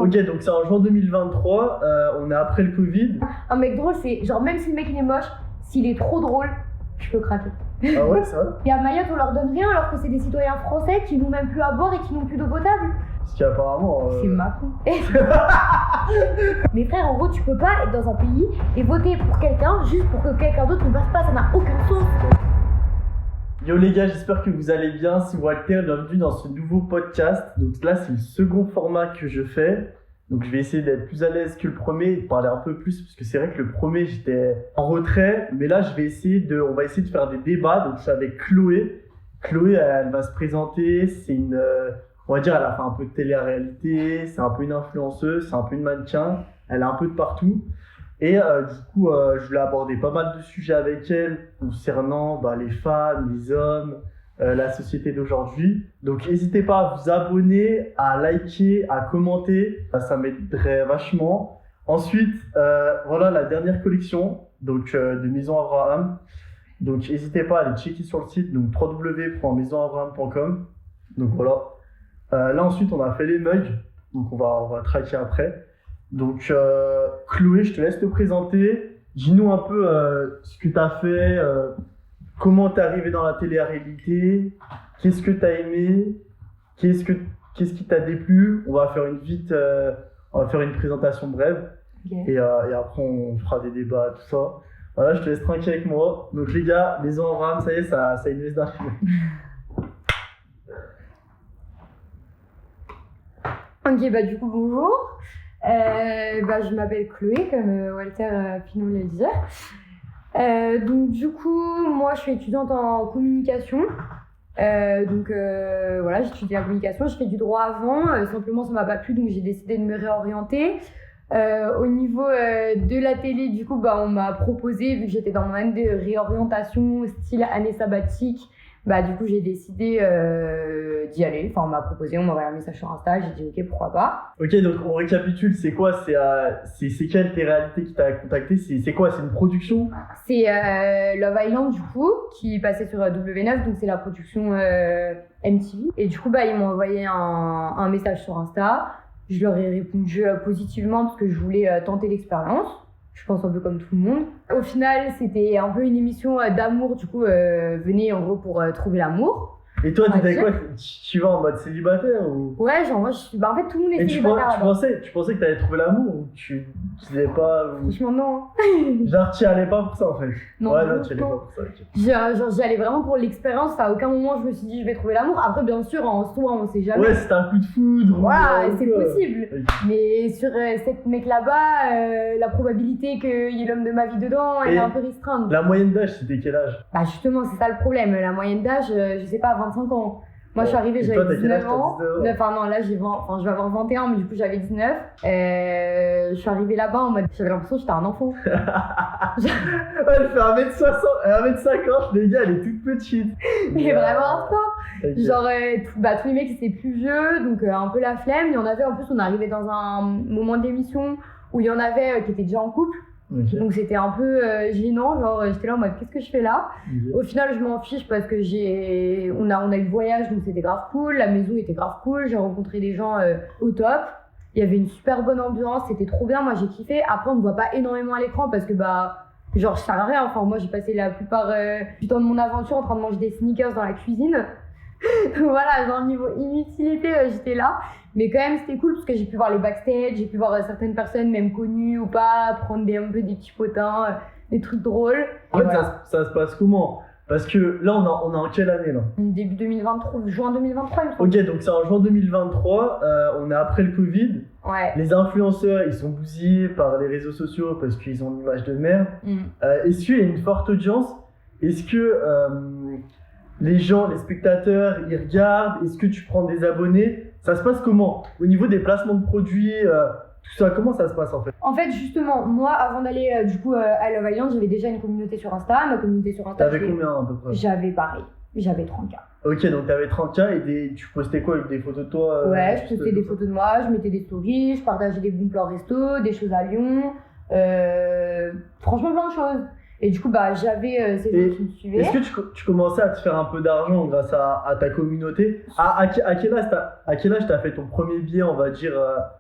Ok, donc c'est en juin 2023, on est après le Covid. Un mec drôle, c'est genre, même si le mec il est moche, s'il est trop drôle, je peux craquer. Ah ouais, c'est vrai? Et à Mayotte, on leur donne rien alors que c'est des citoyens français qui n'ont même plus à boire et qui n'ont plus d'eau potable. Parce qu'apparemment. C'est Macron. Mais frère, en gros, tu peux pas être dans un pays et voter pour quelqu'un juste pour que quelqu'un d'autre ne passe pas, ça n'a aucun sens. Yo les gars, j'espère que vous allez bien. C'est Walter, bienvenue dans ce nouveau podcast. Donc là, c'est le second format que je fais. Donc je vais essayer d'être plus à l'aise que le premier et de parler un peu plus parce que c'est vrai que le premier j'étais en retrait, mais là on va essayer de faire des débats. Donc je suis avec Chloé. Chloé, elle va se présenter. C'est on va dire, elle a fait un peu de télé-réalité. C'est un peu une influenceuse, c'est un peu une mannequin. Elle est un peu de partout. Et du coup, je voulais aborder pas mal de sujets avec elle concernant les femmes, les hommes, la société d'aujourd'hui. Donc n'hésitez pas à vous abonner, à liker, à commenter, ça m'aiderait vachement. Ensuite, voilà la dernière collection donc, de Maison Abraham. Donc n'hésitez pas à aller checker sur le site, donc www.maisonabraham.com. Donc voilà. Là ensuite on a fait les mugs, donc on va traquer après. Donc Chloé, je te laisse te présenter. Dis-nous un peu ce que tu as fait, comment tu es arrivé dans la télé-réalité, qu'est-ce que tu as aimé, qu'est-ce qui t'a déplu. On va faire une présentation brève. Okay. Et après on fera des débats, tout ça. Voilà, je te laisse tranquille avec moi. Donc les gars, Maison Abraham, ça y est, ça a une veste d'infini. Ok, du coup, bonjour. Je m'appelle Chloé, comme Walter Pinot le disait. Donc, du coup, moi, je suis étudiante en communication. Voilà, j'étudie la communication. Je fais du droit avant. Simplement, ça m'a pas plu, donc j'ai décidé de me réorienter. Au niveau de la télé, du coup, on m'a proposé, vu que j'étais dans mon année de réorientation, style année sabbatique, du coup, j'ai décidé d'y aller. Enfin, on m'a proposé, on m'a envoyé un message sur Insta, j'ai dit ok, pourquoi pas. Ok, donc on récapitule, c'est quoi? C'est quelle télé-réalité qui t'a contacté? C'est quoi? C'est une production? C'est Love Island, du coup, qui passait sur W9, donc c'est la production MTV. Et du coup, ils m'ont envoyé un message sur Insta. Je leur ai répondu positivement parce que je voulais tenter l'expérience. Je pense un peu comme tout le monde. Au final, c'était un peu une émission d'amour. Du coup, venez en gros pour trouver l'amour. Et toi, t'étais quoi? Tu vas en mode célibataire ou... Ouais, genre moi, en fait, tout le monde est célibataire. Tu pensais que t'allais trouver l'amour ou tu disais pas... Franchement, non. Genre, t'y allais pas pour ça, en fait? Non, ouais, non, t'y allais pas pour ça. Okay. J'y allais vraiment pour l'expérience. À aucun moment, je me suis dit, je vais trouver l'amour. Après, bien sûr, en soi, on sait jamais. Ouais, c'était un coup de foudre. Voilà, c'est possible. Okay. Mais sur cette mec là-bas, la probabilité qu'il y ait l'homme de ma vie dedans, elle est un peu restreinte. La moyenne d'âge, c'était quel âge? Justement, c'est ça le problème. La moyenne d'âge, je sais pas, 25 ans. Moi, je suis arrivée, j'avais 19 ans. Enfin, non, là, je vais avoir 21, mais du coup, j'avais 19. Je suis arrivée là-bas en mode, j'avais l'impression que j'étais un enfant. Elle fait 1m50, les gars, elle est toute petite. Mais vraiment enfant. Okay. Genre, tous les mecs, étaient plus vieux, donc un peu la flemme. Il y en avait, en plus, on arrivait dans un moment d'émission où il y en avait qui étaient déjà en couple. Okay. Donc c'était un peu gênant, genre j'étais là en mode qu'est-ce que je fais là? Okay. Au final je m'en fiche parce que on a eu le voyage, donc c'était grave cool, la maison était grave cool, j'ai rencontré des gens au top, il y avait une super bonne ambiance, c'était trop bien, moi j'ai kiffé. Après on me voit pas énormément à l'écran parce que genre je sers à rien, enfin moi j'ai passé la plupart du temps de mon aventure en train de manger des sneakers dans la cuisine. Voilà, genre niveau inutilité, j'étais là. Mais quand même, c'était cool parce que j'ai pu voir les backstage, j'ai pu voir certaines personnes, même connues ou pas, prendre un peu des petits potins, des trucs drôles. En fait, voilà. ça se passe comment? Parce que là, on est en quelle année là? Début 2023, juin 2023, il me semble. Ok, donc c'est en juin 2023, on est après le Covid. Ouais. Les influenceurs, ils sont bousillés par les réseaux sociaux parce qu'ils ont une image de merde. Est-ce qu'il y a une forte audience? Est-ce que les gens, les spectateurs, ils regardent? Est-ce que tu prends des abonnés? Ça se passe comment? Au niveau des placements de produits, tout ça, comment ça se passe en fait? En fait, justement, moi, avant d'aller à Love Island, j'avais déjà une communauté sur Insta. Ma communauté sur Insta. T'avais combien à peu près? J'avais pareil. J'avais 30K. Ok, donc t'avais 30K et tu postais quoi? Avec des photos de toi? Ouais, je postais des photos de moi, je mettais des stories, je partageais des bons plans resto, des choses à Lyon. Franchement, plein de choses. Et du coup, bah, j'avais ces gens qui me suivaient. Est-ce que tu commençais à te faire un peu d'argent grâce à ta communauté? À quel âge t'as fait ton premier billet, on va dire,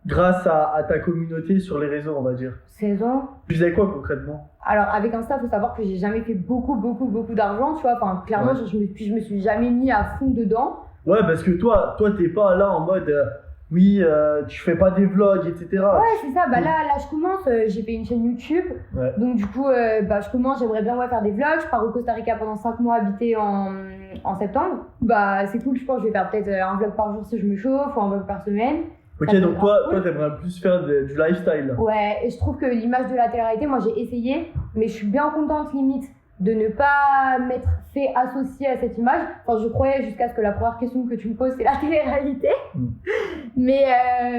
grâce à ta communauté sur les réseaux, on va dire? 16 ans. Tu faisais quoi concrètement? Alors, avec Insta, il faut savoir que j'ai jamais fait beaucoup d'argent, tu vois. Enfin, clairement, je me suis jamais mis à fond dedans. Ouais, parce que toi t'es pas là en mode oui, tu fais pas des vlogs, etc. Ouais, c'est ça. Bah là, je commence. J'ai fait une chaîne YouTube. Ouais. Donc, du coup, je commence. J'aimerais bien faire des vlogs. Je pars au Costa Rica pendant 5 mois habiter en septembre. Bah, c'est cool. Je pense que je vais faire peut-être un vlog par jour si je me chauffe ou un vlog par semaine. Ok, donc toi, t'aimerais plus faire du lifestyle là. Ouais, et je trouve que l'image de la télé-réalité, moi j'ai essayé, mais je suis bien contente limite de ne pas m'être fait associer à cette image. Enfin, je croyais jusqu'à ce que la première question que tu me poses, c'est la télé-réalité. Mais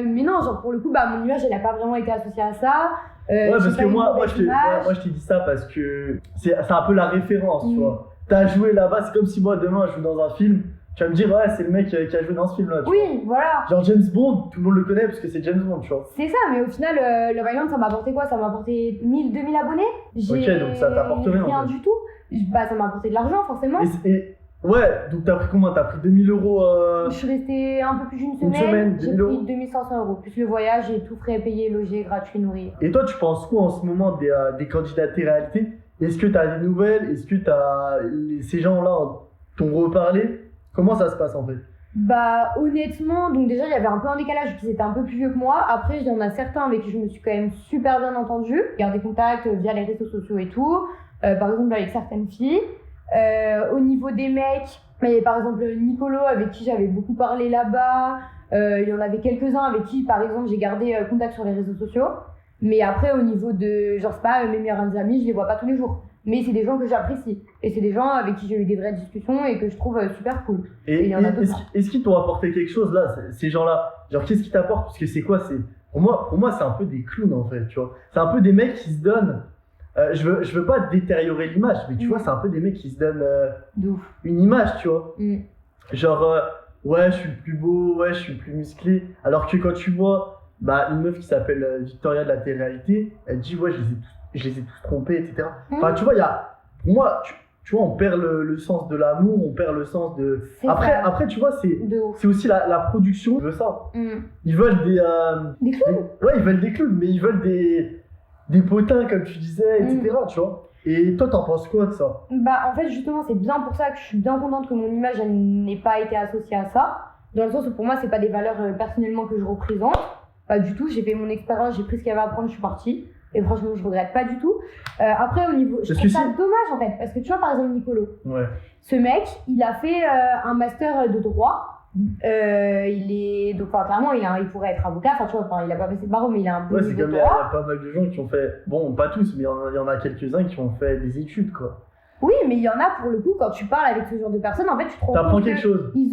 non, genre pour le coup, mon image, elle n'a pas vraiment été associée à ça. Ouais, parce que moi, je t'ai dit ça parce que c'est un peu la référence, tu vois. T'as joué là-bas, c'est comme si moi demain je joue dans un film. Tu vas me dire, ouais, c'est le mec qui a joué dans ce film-là. Oui, voilà. Genre James Bond, tout le monde le connaît parce que c'est James Bond, tu vois. C'est ça, mais au final, Love Island, ça m'a apporté quoi? Ça m'a apporté 1000, 2000 abonnés. Ok, donc ça t'apporte rien du tout. Bah, ça m'a apporté de l'argent, forcément. Ouais, donc t'as pris combien? T'as pris 2000 euros Je suis restée un peu plus d'une semaine. J'ai pris 2500 euros, plus le voyage et tout frais payé, logé, gratuit, nourri. Et toi, tu penses quoi en ce moment des candidats de télé-réalité? Est-ce que t'as des nouvelles? Est-ce que ces gens-là t'ont reparlé? Comment ça se passe en fait? Bah honnêtement, donc déjà il y avait un peu un décalage qu'ils étaient un peu plus vieux que moi. Après il y en a certains avec qui je me suis quand même super bien entendue. Gardé contact via les réseaux sociaux et tout. Par exemple avec certaines filles. Au niveau des mecs, il y avait par exemple Nicolo avec qui j'avais beaucoup parlé là-bas. Il y en avait quelques-uns avec qui par exemple j'ai gardé contact sur les réseaux sociaux. Mais après au niveau de, genre c'est pas mes meilleurs amis, je les vois pas tous les jours. Mais c'est des gens que j'apprécie. Et c'est des gens avec qui j'ai eu des vraies discussions et que je trouve super cool. Et il y en a d'autres. Est-ce qu'ils t'ont apporté quelque chose là, ces gens-là? Genre qu'est-ce qu'ils t'apportent? Parce que c'est quoi? Pour moi c'est un peu des clowns en fait, tu vois. C'est un peu des mecs qui se donnent. Je veux pas détériorer l'image, mais tu vois, c'est un peu des mecs qui se donnent une image, tu vois. Genre, ouais, je suis le plus beau, ouais, je suis le plus musclé. Alors que quand tu vois une meuf qui s'appelle Victoria de la télé-réalité, elle dit, ouais, je les ai tous trompés, etc. Enfin, tu vois, pour moi, tu vois, on perd le sens de l'amour, on perd le sens de. Après, tu vois, c'est aussi la production qui veut ça. Ils veulent des clowns. Ouais, ils veulent des clowns, mais ils veulent des potins, comme tu disais, etc. Tu vois. Et toi, t'en penses quoi de ça? En fait, justement, c'est bien pour ça que je suis bien contente que mon image, elle n'ait pas été associée à ça. Dans le sens où pour moi, c'est pas des valeurs personnellement que je représente. Pas du tout. J'ai fait mon expérience, j'ai pris ce qu'il y avait à apprendre, je suis partie. Et franchement, je regrette pas du tout. Après, au niveau. Je trouve ça dommage en fait. Parce que tu vois, par exemple, Nicolo. Ouais. Ce mec, il a fait un master de droit. Donc, clairement, il pourrait être avocat. Enfin, tu vois, il a pas passé de barreau, mais il a un bon niveau de droit. Il y a pas mal de gens qui ont fait. Bon, pas tous, mais il y en a quelques-uns qui ont fait des études, quoi. Oui, mais il y en a pour le coup, quand tu parles avec ce genre de personnes, en fait, tu te rends compte. T'apprends quelque chose. Ils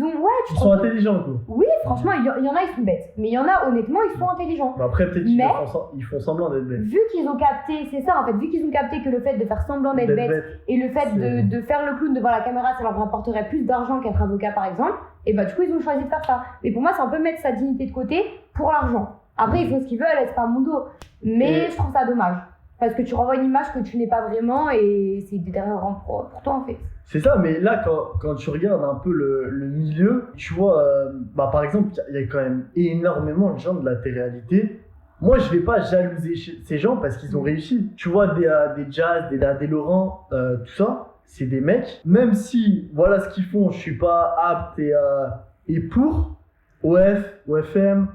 sont intelligents, quoi. Oui, franchement, il y en a, ils sont bêtes. Mais il y en a, honnêtement, ils sont intelligents. Après, peut-être qu'ils font semblant d'être bêtes. Vu qu'ils ont capté, c'est ça en fait, vu qu'ils ont capté que le fait de faire semblant d'être bête et le fait de faire le clown devant la caméra, ça leur rapporterait plus d'argent qu'être avocat, par exemple, et du coup, ils ont choisi de faire ça. Mais pour moi, c'est un peu mettre sa dignité de côté pour l'argent. Après, ils font ce qu'ils veulent, c'est pas mon dos. Mais je trouve ça dommage. Parce que tu renvoies une image que tu n'es pas vraiment et c'est déterminant pour toi en fait. C'est ça, mais là, quand tu regardes un peu le milieu, tu vois, par exemple, il y a quand même énormément de gens de la télé-réalité. Moi, je vais pas jalouser ces gens parce qu'ils ont réussi. Tu vois, des Jazz, des Laurent, tout ça, c'est des mecs. Même si, voilà ce qu'ils font, je suis pas apte et pour, OFM,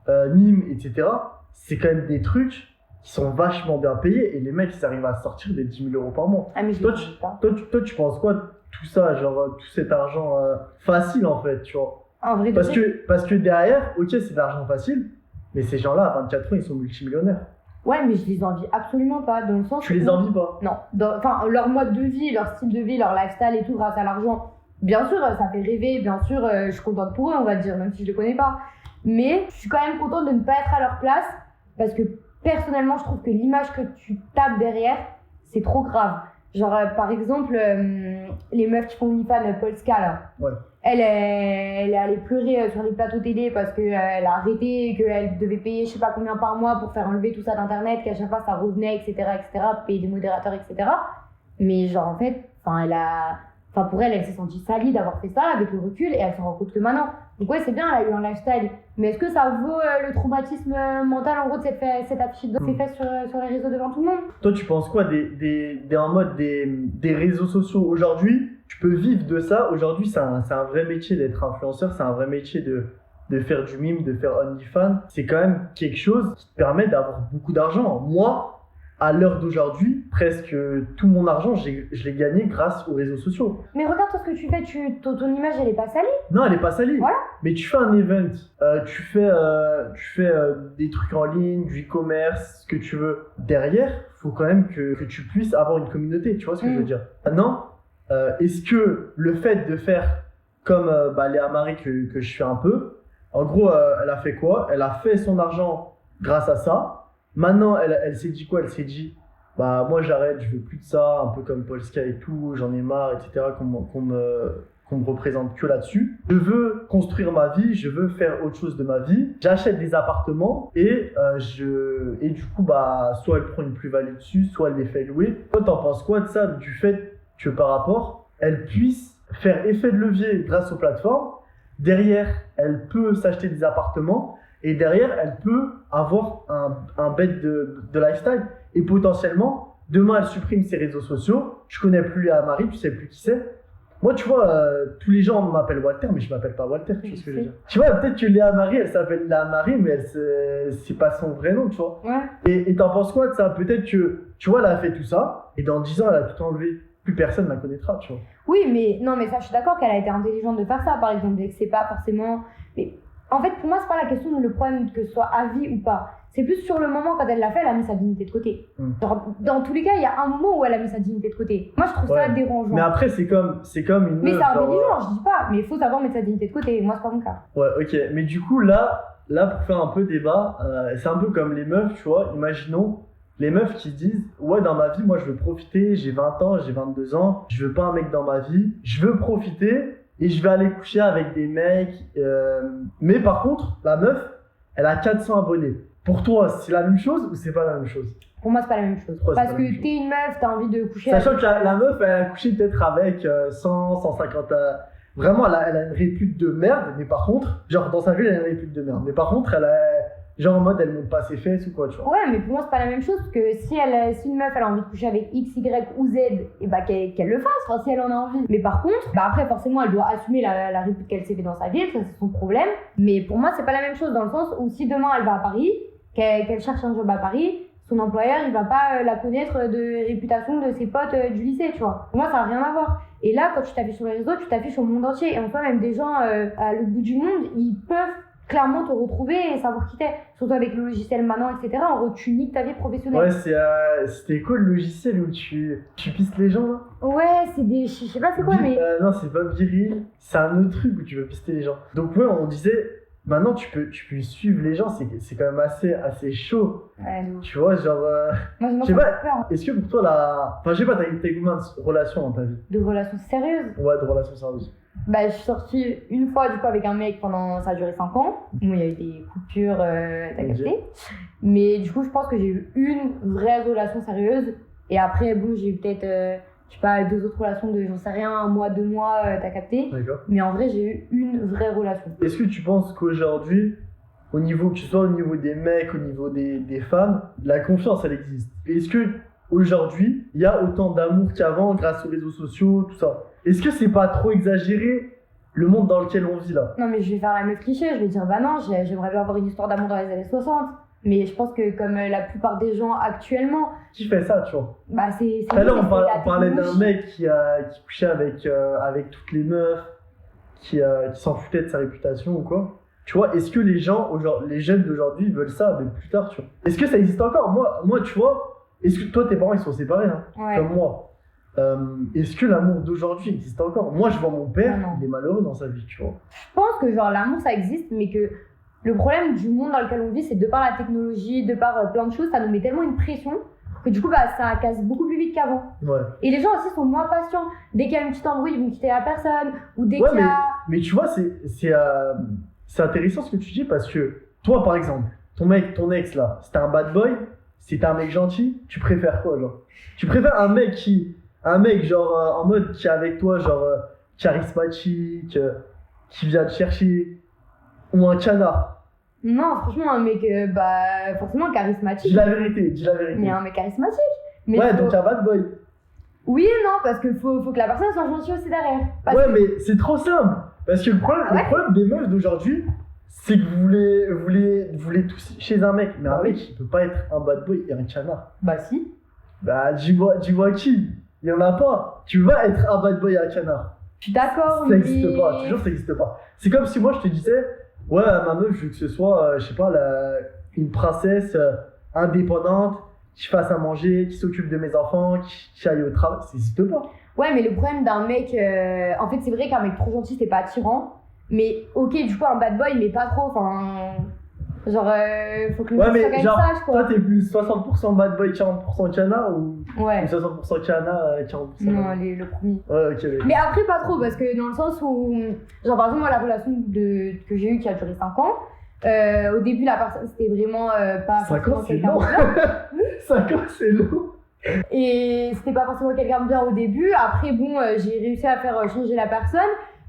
Mime, etc., c'est quand même des trucs qui sont vachement bien payés et les mecs ils arrivent à sortir des 10 000 euros par mois. Ah mais toi, tu penses quoi de tout ça, genre tout cet argent facile en fait, tu vois? En vrai, parce que derrière, ok, c'est de l'argent facile, mais ces gens-là à 24 ans ils sont multimillionnaires. Ouais, mais je les envie absolument pas, dans le sens. Tu les envies pas? Non, leur mode de vie, leur style de vie, leur lifestyle et tout grâce à l'argent. Bien sûr, ça fait rêver, bien sûr, je suis contente pour eux, on va dire, même si je les connais pas. Mais je suis quand même contente de ne pas être à leur place parce que personnellement, je trouve que l'image que tu tapes derrière, c'est trop grave. Genre, par exemple, les meufs qui font OnlyFans, Polska, là. Ouais. Elle est allée pleurer sur les plateaux télé parce qu'elle a arrêté, qu'elle devait payer je sais pas combien par mois pour faire enlever tout ça d'internet, qu'à chaque fois ça revenait, etc., payer des modérateurs, etc. Mais genre, en fait, pour elle s'est sentie salie d'avoir fait ça avec le recul et elle se rend compte que maintenant. Donc ouais, c'est bien, elle a eu un lifestyle. Mais est-ce que ça vaut le traumatisme mental en gros de s'être affiché de ses fesses sur les réseaux devant tout le monde? Toi, tu penses quoi en mode des réseaux sociaux aujourd'hui? Tu peux vivre de ça. Aujourd'hui, c'est un vrai métier d'être influenceur. C'est un vrai métier de faire du mime, de faire OnlyFans. C'est quand même quelque chose qui te permet d'avoir beaucoup d'argent. Moi, à l'heure d'aujourd'hui, presque tout mon argent, je l'ai gagné grâce aux réseaux sociaux. Mais regarde toi ce que tu fais, ton image elle est pas salie. Non, elle est pas salie. Voilà. Mais tu fais un event, tu fais des trucs en ligne, du e-commerce, ce que tu veux. Derrière, il faut quand même que tu puisses avoir une communauté, tu vois ce que je veux dire. Maintenant, est-ce que le fait de faire comme Léa Marie que je fais un peu, en gros, elle a fait quoi? Elle a fait son argent grâce à ça. Maintenant, elle s'est dit quoi? Elle s'est dit, moi j'arrête, je veux plus de ça, un peu comme Polska et tout, j'en ai marre, etc., qu'on me représente que là-dessus. Je veux construire ma vie, je veux faire autre chose de ma vie. J'achète des appartements et du coup, soit elle prend une plus-value dessus, soit elle les fait louer. Toi, t'en penses quoi de ça, du fait que par rapport, elle puisse faire effet de levier grâce aux plateformes? Derrière, elle peut s'acheter des appartements. Et derrière, elle peut avoir un bête de lifestyle. Et potentiellement, demain, elle supprime ses réseaux sociaux. Je connais plus Léa Marie, tu sais plus qui c'est. Moi, tu vois, tous les gens m'appellent Walter, mais je m'appelle pas Walter, tu vois ce que je veux dire. Tu vois, peut-être que Léa Marie, elle s'appelle Léa Marie, mais c'est pas son vrai nom, tu vois. Ouais. Et t'en penses quoi de ça? Peut-être que, tu vois, elle a fait tout ça, et dans 10 ans, elle a tout enlevé. Plus personne la connaîtra, tu vois. Oui, mais ça, je suis d'accord qu'elle a été intelligente de faire ça, par exemple, et que c'est pas forcément. Mais en fait, pour moi, c'est pas la question de le problème que ce soit à vie ou pas. C'est plus sur le moment, quand elle l'a fait, elle a mis sa dignité de côté. Genre, dans tous les cas, il y a un moment où elle a mis sa dignité de côté. Moi, je trouve ça dérangeant. Mais après, c'est comme une. Mais c'est intelligent, je dis pas. Mais il faut savoir mettre sa dignité de côté. Moi, c'est pas mon cas. Ouais, ok. Mais du coup, là pour faire un peu débat, c'est un peu comme les meufs, tu vois. Imaginons les meufs qui disent, ouais, dans ma vie, moi, je veux profiter. J'ai 20 ans, j'ai 22 ans. Je veux pas un mec dans ma vie. Je veux profiter. Et je vais aller coucher avec des mecs. Mais par contre, la meuf, elle a 400 abonnés. Pour toi, c'est la même chose ou c'est pas la même chose? Pour moi, c'est pas la même chose. Parce que t'es une meuf, t'as envie de coucher Sachant que la meuf, elle a couché peut-être avec 100, 150. Vraiment, elle a une répute de merde. Mais par contre, genre dans sa vie, elle a une répute de merde. Mais par contre, genre en mode, elle monte pas ses fesses ou quoi, tu vois. Ouais, mais pour moi, c'est pas la même chose que si une meuf, elle a envie de coucher avec X, Y ou Z, et qu'elle le fasse, enfin, si elle en a envie. Mais par contre, après, forcément, elle doit assumer la répute qu'elle s'est fait dans sa vie, ça, c'est son problème. Mais pour moi, c'est pas la même chose dans le sens où si demain, elle va à Paris, qu'elle cherche un job à Paris, son employeur, il va pas la connaître de réputation de ses potes du lycée, tu vois. Pour moi, ça n'a rien à voir. Et là, quand tu t'affiches sur les réseaux, tu t'affiches au monde entier. Et en soi, même des gens à l'autre bout du monde, ils peuvent clairement te retrouver et savoir qui t'es. Surtout avec le logiciel maintenant, etc. En gros, tu niques ta vie professionnelle. Ouais, c'était quoi le logiciel où tu pistes les gens, là? Ouais, c'est des... Je sais pas c'est quoi, mais... non, c'est pas Viril. C'est un autre truc où tu veux pister les gens. Donc ouais, on disait... Maintenant, tu peux suivre les gens, c'est quand même assez chaud. Ouais, non. Tu vois, genre... Moi, je sais pas, est-ce que pour toi, Enfin, je sais pas, t'as combien de relations dans ta vie? De relations sérieuses? Ouais, de relations sérieuses. Je suis sortie une fois, du coup, avec un mec pendant... Ça a duré 5 ans. Bon, il y a eu des coupures, t'as capté. Mais du coup, je pense que j'ai eu une vraie relation sérieuse. Et après, bon, j'ai eu peut-être... je sais pas, 2 autres relations de, j'en sais rien, 1 mois, 2 mois, t'as capté. D'accord. Mais en vrai, j'ai eu une vraie relation. Est-ce que tu penses qu'aujourd'hui, que ce soit au niveau des mecs, au niveau des femmes, la confiance, elle existe? Est-ce que aujourd'hui, il y a autant d'amour qu'avant grâce aux réseaux sociaux, tout ça? Est-ce que c'est pas trop exagéré le monde dans lequel on vit là? Non, mais je vais faire la meuf cliché, je vais dire non, j'aimerais bien avoir une histoire d'amour dans les années 60. Mais je pense que comme la plupart des gens actuellement... Qui fait ça, tu vois? C'est là, on parlait d'un mec qui couchait avec toutes les meufs, qui s'en foutait de sa réputation ou quoi. Tu vois, est-ce que les jeunes d'aujourd'hui veulent ça, mais plus tard, tu vois? Est-ce que ça existe encore? Moi, tu vois, est-ce que toi, tes parents, ils sont séparés, hein, ouais. Comme moi. Est-ce que l'amour d'aujourd'hui existe encore? Moi, je vois mon père, il est malheureux dans sa vie, tu vois. Je pense que l'amour, ça existe, mais que le problème du monde dans lequel on vit, c'est de par la technologie, de par plein de choses, ça nous met tellement une pression que du coup, ça casse beaucoup plus vite qu'avant. Ouais. Et les gens aussi sont moins patients. Dès qu'il y a une petite embrouille, ils vont quitter la personne. Ou dès qu'il y a... Mais tu vois, c'est intéressant ce que tu dis parce que toi, par exemple, ton ex là, c'était un bad boy, c'était un mec gentil, tu préfères quoi, genre? Tu préfères un mec qui un mec, genre, en mode qui est avec toi, genre, charismatique, qui vient te chercher, ou un canard? Non, franchement, un mec, forcément charismatique. Dis la vérité, dis la vérité. Mais un mec charismatique. Mais ouais, donc un bad boy. Oui et non, parce qu'il faut que la personne soit gentille aussi derrière. Ouais, mais c'est trop simple. Parce que le problème des meufs d'aujourd'hui, c'est que vous voulez tous chez un mec. Mais un mec, il peut pas être un bad boy et un canard. Bah si. Bah, dis-moi qui? Il y en a pas. Tu vas être un bad boy et un canard. Je suis d'accord, Ça n'existe pas, toujours ça n'existe pas. C'est comme si moi je te disais, ouais, ma meuf, je veux que ce soit, je sais pas, une princesse indépendante, qui fasse à manger, qui s'occupe de mes enfants, qui aille au travail. Ça n'existe pas. Ouais, mais le problème d'un mec, en fait, c'est vrai qu'un mec trop gentil, c'est pas attirant. Mais ok, du coup, un bad boy, mais pas trop. Enfin, genre, faut que le mec soit quand même sage, quoi. Toi, t'es plus 60% bad boy, 40% canard ou ouais. 60% canard, 40% non, le premier. Ouais, ok. Mais après, pas trop, parce que dans le sens où, genre, par exemple, moi, la relation que j'ai eue qui a duré 5 ans, au début, la personne, c'était vraiment pas forcément quelqu'un de bien. 5 ans, c'est long. Et c'était pas forcément quelqu'un de bien au début. Après, bon, j'ai réussi à faire changer la personne.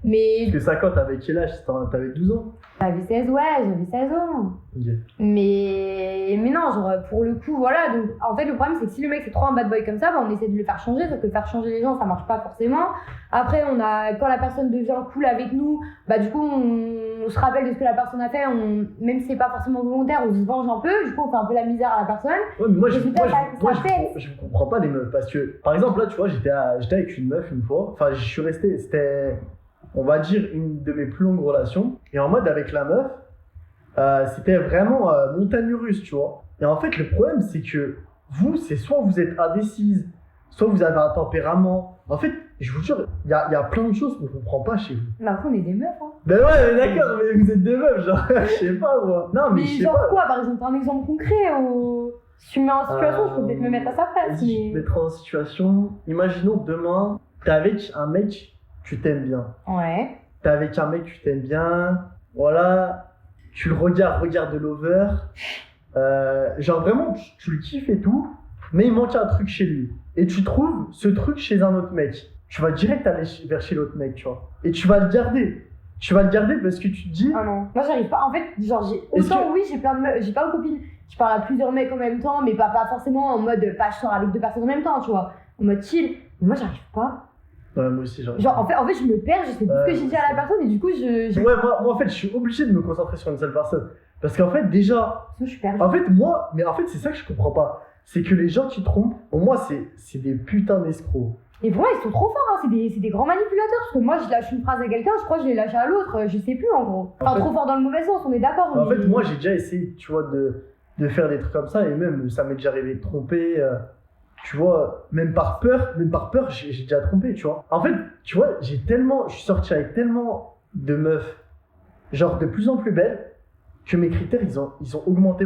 Mais... Parce que 5 ans, t'avais quel âge? T'avais 12 ans? J'avais 16 ans. Okay. Mais non, genre, pour le coup, voilà. Donc, en fait, le problème, c'est que si le mec c'est trop un bad boy comme ça, bah, on essaie de le faire changer. Sauf que faire changer les gens, ça marche pas forcément. Après, quand la personne devient cool avec nous, bah, du coup, on se rappelle de ce que la personne a fait. Même si c'est pas forcément volontaire, on se venge un peu. Du coup, on fait un peu la misère à la personne. Ouais, mais moi, je comprends pas les meufs. Parce que, par exemple, là, tu vois, j'étais avec une meuf une fois. Enfin, je suis resté. C'était, on va dire, une de mes plus longues relations. Et en mode, avec la meuf, c'était vraiment montagne russe, tu vois. Et en fait, le problème, c'est que vous, c'est soit vous êtes indécise, soit vous avez un tempérament. En fait, je vous jure, il y a plein de choses qu'on ne comprend pas chez vous. Mais après, on est des meufs, hein. Ben ouais, mais d'accord, mais vous êtes des meufs, genre, je sais pas, moi. Non, mais je sais genre pas. quoi, par exemple, un exemple concret où... Si tu me mets en situation, je peux peut-être me mettre à sa place. Si je te mettrais en situation, imaginons que demain, t'es avec un mec, tu t'aimes bien. Ouais. T'es avec un mec, tu t'aimes bien, voilà, tu le regardes de l'over, genre vraiment, tu le kiffes et tout, mais il manque un truc chez lui. Et tu trouves ce truc chez un autre mec. Tu vas direct aller vers chez l'autre mec, tu vois. Et tu vas le garder. Tu vas le garder parce que tu te dis... Ah non, moi j'arrive pas. En fait, genre, oui, j'ai plein de copines. Je parle à plusieurs mecs en même temps, mais pas forcément en mode, pas je sors avec 2 personnes en même temps, tu vois. En mode chill. Mais moi j'arrive pas. Ouais, moi aussi, j'arrive. Genre, en fait, je me perds, je sais plus ce que j'ai dit à la personne et du coup, Ouais, moi, en fait, je suis obligé de me concentrer sur une seule personne. Parce qu'en fait, déjà... Je suis perdue. En fait, c'est ça que je comprends pas. C'est que les gens qui trompent, pour moi, c'est des putains d'escrocs. Et pour moi, ils sont trop forts, hein. C'est des grands manipulateurs. Parce que moi, je lâche une phrase à quelqu'un, je crois que je l'ai lâchée à l'autre, je sais plus en gros. Enfin, trop fort dans le mauvais sens, on est d'accord. En fait, moi, j'ai déjà essayé, tu vois, de faire des trucs comme ça, et même, ça m'est déjà arrivé de tromper, tu vois, même par peur, j'ai déjà trompé, tu vois. En fait, tu vois, je suis sorti avec tellement de meufs, genre de plus en plus belles, que mes critères, ils ont augmenté.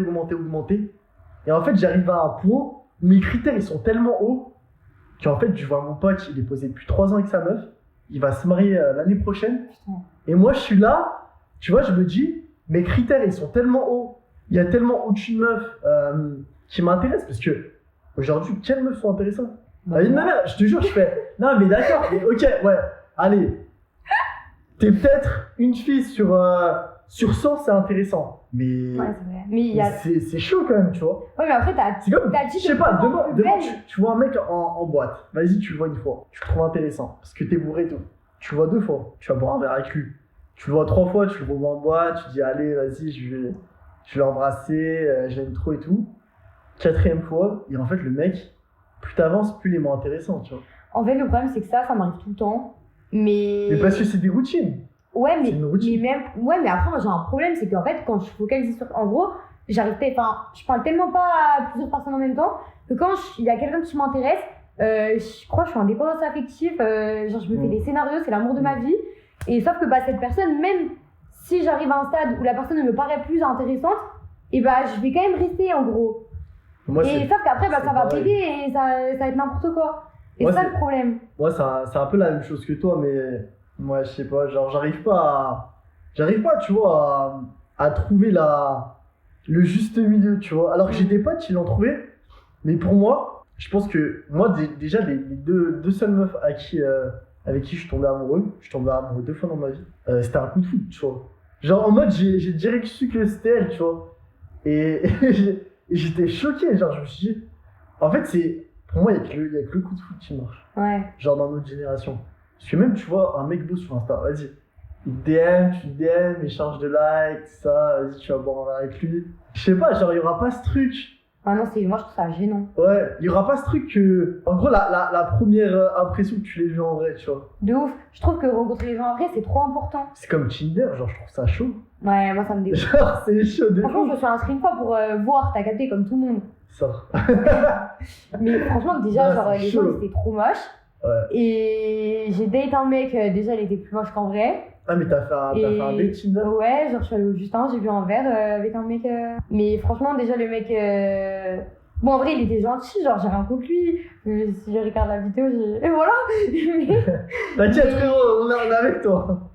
Et en fait, j'arrive à un point où mes critères, ils sont tellement hauts, qu'en fait, je vois mon pote, il est posé depuis 3 ans avec sa meuf, il va se marier l'année prochaine. Putain. Et moi, je suis là, tu vois, je me dis, mes critères, ils sont tellement hauts, il y a tellement aucune meuf qui m'intéresse, parce que aujourd'hui, quelles meufs sont intéressantes? Non, je te jure, je fais, non, mais d'accord, mais ok, ouais, allez, t'es peut-être une fille sur 100, c'est intéressant. Mais, ouais, c'est vrai. Mais c'est chaud quand même, tu vois. Ouais, mais après, c'est comme, je sais pas, demain tu vois un mec en boîte. Vas-y, tu le vois une fois. Tu le trouves intéressant. Parce que t'es bourré et tout. Tu le vois 2 fois. Tu vas boire un verre avec lui. Tu le vois 3 fois, tu le revois en boîte. Tu dis, allez, vas-y, je vais l'embrasser. Je l'aime trop et tout. 4e fois. Et en fait, le mec, plus t'avances, plus il est moins intéressant, tu vois. En fait, le problème, c'est que ça m'arrive tout le temps. Mais parce que c'est des routines. Ouais, mais après, moi j'ai un problème, c'est qu'en fait, quand je focalise sur. En gros, je parle tellement pas à plusieurs personnes en même temps que quand il y a quelqu'un qui m'intéresse, je crois que je suis en dépendance affective, genre je me fais des scénarios, c'est l'amour de ma vie. Et sauf que cette personne, même si j'arrive à un stade où la personne ne me paraît plus intéressante, et je vais quand même rester en gros. Et sauf qu'après, ça va péter et ça va être n'importe quoi. Et c'est ça le problème. Moi, c'est un peu la même chose que toi, mais. Moi, je sais pas, genre, j'arrive pas, tu vois, à trouver le juste milieu, tu vois. Alors que j'ai des potes qui l'ont trouvé, mais pour moi, je pense que moi, déjà, les deux seules meufs avec qui je suis tombé amoureux 2 fois dans ma vie, c'était un coup de foot, tu vois. Genre, en mode, j'ai direct su que c'était elle, tu vois. Et j'étais choqué, genre, je me suis dit, en fait, pour moi, il y a que le coup de foot qui marche. Ouais. Genre, dans notre génération. Parce que même, tu vois, un mec beau sur Insta, vas-y, il te DM, tu le DM, échange de likes, tout ça, vas-y, tu vas boire un verre avec lui. Je sais pas, genre, il y aura pas ce truc. Ah non, moi je trouve ça gênant. Ouais, il y aura pas ce truc que. En gros, la première impression que tu l'as vu en vrai, tu vois. De ouf. Je trouve que rencontrer les gens en vrai, c'est trop important. C'est comme Tinder, genre, je trouve ça chaud. Ouais, moi ça me dégoûte. Genre, c'est chaud de Franchement, je me suis inscrite une fois pour voir, t'as capté comme tout le monde. Ça. Mais franchement, déjà, Ouais, genre, c'est les chaud. gens étaient trop moches. Ouais. Et j'ai date un mec, déjà, il était plus moche qu'en vrai. Ah, mais t'as fait un date Tinder? Ouais, genre, je suis allée au Justin, j'ai bu un verre avec un mec. Mais franchement, déjà, le mec. Bon, en vrai, il était gentil, genre, j'ai rien contre lui. Si je regarde la vidéo, Et voilà. T'inquiète, frérot, on est avec toi.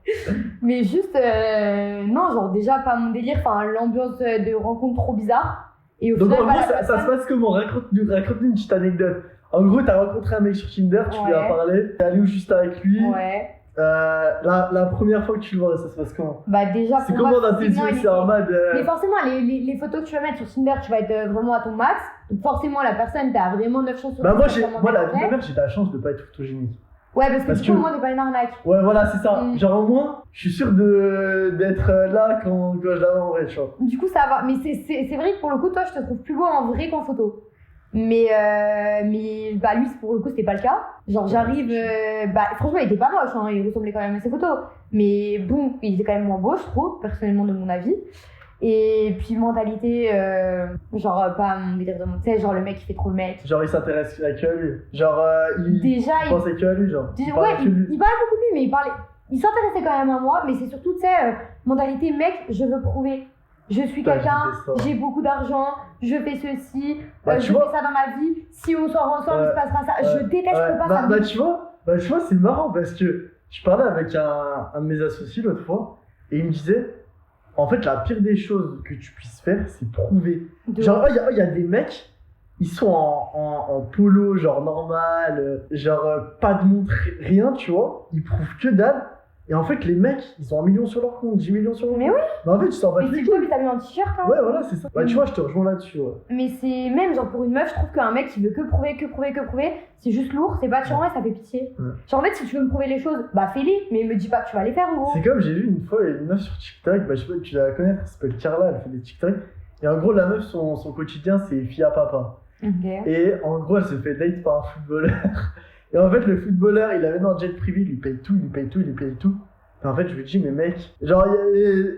Mais juste, non, genre, déjà, pas mon délire. Enfin, l'ambiance de rencontre trop bizarre. Et au Donc, final, en gros, ça se passe comment? Raconte-nous une petite anecdote. En gros, t'as rencontré un mec sur Tinder, tu lui as parlé, t'es allé juste avec lui. Ouais. La première fois que tu le vois, ça se passe comment? Bah, déjà, c'est comment dans tes yeux? C'est en mode. Mais forcément, les photos que tu vas mettre sur Tinder, tu vas être vraiment à ton max. Donc, forcément, la personne, t'as vraiment 9 chances sur Bah, moi, la vie de ma mère, j'ai de la chance de pas être photogénique. Ouais, parce que au moins, t'es pas une arnaque. Ouais, voilà, c'est ça. Genre, au moins, je suis sûr d'être là quand je l'avais en vrai, tu vois. Du coup, ça va. Mais c'est vrai que pour le coup, toi, je te trouve plus beau en vrai qu'en photo. Mais bah, lui, pour le coup, c'était pas le cas. Genre, j'arrive. Bah, franchement, il était pas moche, hein, il ressemblait quand même à ses photos. Mais bon, il était quand même moins beau, je trouve, personnellement, de mon avis. Et puis, mentalité, genre, pas mon délire de mon. Tu sais, genre, le mec, il fait trop le mec. Genre, il s'intéresse à que à lui. Genre, il pensait que à lui, genre. Il parlait beaucoup de lui, mais il s'intéressait quand même à moi. Mais c'est surtout, tu sais, mentalité, mec, je veux prouver. Je suis quelqu'un, j'ai beaucoup d'argent, je fais ceci, je fais ça dans ma vie. Si on sort ensemble, il se passera ça. Je déteste, je peux pas ça. Tu vois, c'est marrant parce que je parlais avec un de mes associés l'autre fois et il me disait, en fait, la pire des choses que tu puisses faire, c'est prouver. Genre, il y a des mecs, ils sont en polo, genre normal, genre pas de montre, rien, tu vois. Ils prouvent que dalle. Et en fait, les mecs, ils ont 1 million sur leur compte, 10 millions sur leur compte. Mais oui. Mais en fait, tu t'en bats les couilles. Mais c'est toi, mais t'as mis un t-shirt, hein. Ouais, voilà, c'est ça. Bah, tu vois, je te rejoins là-dessus, ouais. Mais c'est même, genre, pour une meuf, je trouve qu'un mec qui veut que prouver, c'est juste lourd, c'est pas chiant et ça fait pitié. Ouais. Genre, en fait, si tu veux me prouver les choses, bah fais-les, mais me dis pas que tu vas les faire, en gros. C'est comme j'ai vu une fois, il y a une meuf sur TikTok, bah, je sais pas, tu dois la connaître, elle s'appelle Carla, elle fait des TikTok. Et en gros, la meuf, son quotidien, c'est fille à papa. Okay. Et en gros, elle se fait date par un footballeur. Et en fait, le footballeur, il avait un jet privé, il lui paye tout. Et en fait, je lui dis, mais mec, genre,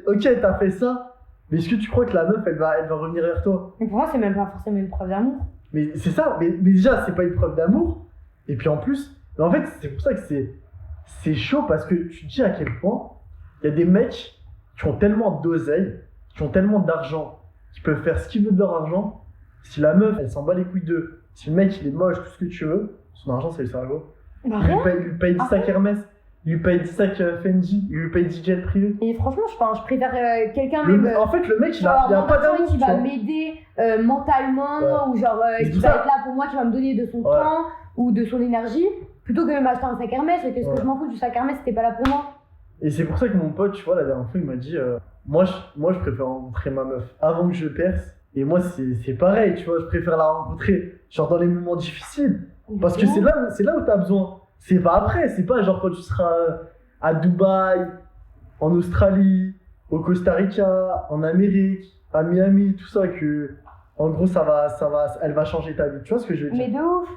ok, t'as fait ça, mais est-ce que tu crois que la meuf, elle va revenir vers toi? Mais pour moi, c'est même pas forcément une preuve d'amour. Mais c'est ça, mais déjà, c'est pas une preuve d'amour. Et puis en plus, mais en fait, c'est pour ça que c'est chaud parce que tu te dis à quel point il y a des mecs qui ont tellement d'oseille, qui ont tellement d'argent, qui peuvent faire ce qu'ils veulent de leur argent. Si la meuf, elle s'en bat les couilles d'eux, si le mec, il est moche, tout ce que tu veux, son argent, c'est le cerveau. Bah, il lui paye 10 sacs Hermès. Il lui paye 10 sacs Fendi, il lui paye 10 jets privés. Et franchement, je préfère quelqu'un En fait, le mec, il a pas d'amour. Qui va m'aider mentalement, ou genre qui va être là pour moi, qui va me donner de son temps ou de son énergie, plutôt que de m'acheter un sac Hermès. Qu'est-ce que je m'en fous du sac Hermès, c'était pas là pour moi. Et c'est pour ça que mon pote, tu vois, la dernière fois, il m'a dit moi, je préfère rencontrer ma meuf avant que je perce. Et moi, c'est pareil, tu vois, je préfère la rencontrer genre dans les moments difficiles. Parce que c'est là où t'as besoin. C'est pas après, c'est pas genre quand tu seras à Dubaï, en Australie, au Costa Rica, en Amérique, à Miami, tout ça, que en gros elle va changer ta vie. Tu vois ce que je veux dire? Mais de ouf.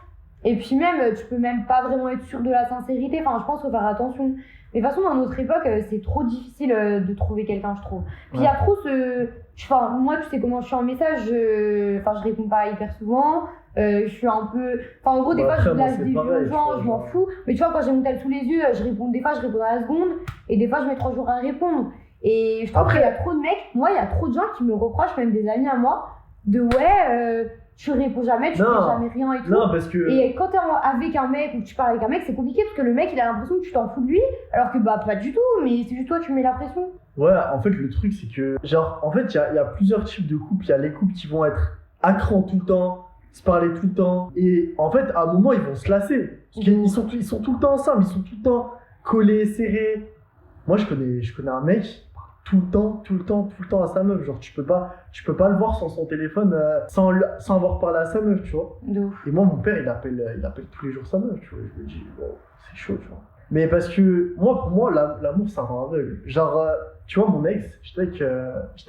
Et puis même, tu peux même pas vraiment être sûr de la sincérité. Enfin, je pense qu'il faut faire attention. Mais de toute façon, dans notre époque, c'est trop difficile de trouver quelqu'un, je trouve. Puis il y a trop ce... Enfin, moi, tu sais comment je suis en message, je réponds pas hyper souvent. Je suis un peu... Enfin, en gros, des fois, je lâche des vues aux gens, je m'en fous. Mais tu vois, quand j'ai mon tel sous les yeux, des fois, je réponds à la seconde. Et des fois, je mets 3 jours à répondre. Et je trouve qu'il y a trop de mecs... Moi, il y a trop de gens qui me reprochent, même des amis à moi, de tu réponds jamais, tu fais jamais rien et tout. Non, parce que... Et quand t'es avec un mec ou tu parles avec un mec, c'est compliqué parce que le mec, il a l'impression que tu t'en fous de lui, alors que bah pas du tout, mais c'est juste toi, tu mets la pression. Ouais, en fait, le truc, c'est que, genre, en fait, il y a plusieurs types de couples. Il y a les couples qui vont être à cran tout le temps, se parler tout le temps. Et en fait, à un moment, ils vont se lasser. Ils sont tout le temps ensemble, ils sont tout le temps collés, serrés. Moi, je connais un mec, tout le temps à sa meuf. Genre, tu peux pas le voir sans son téléphone, sans avoir parlé à sa meuf, tu vois. Et moi, mon père, il appelle tous les jours sa meuf, tu vois. Je me dis, wow, c'est chaud, tu vois. Mais parce que, pour moi, l'amour, ça rend aveugle. Genre, tu vois, mon ex, j'étais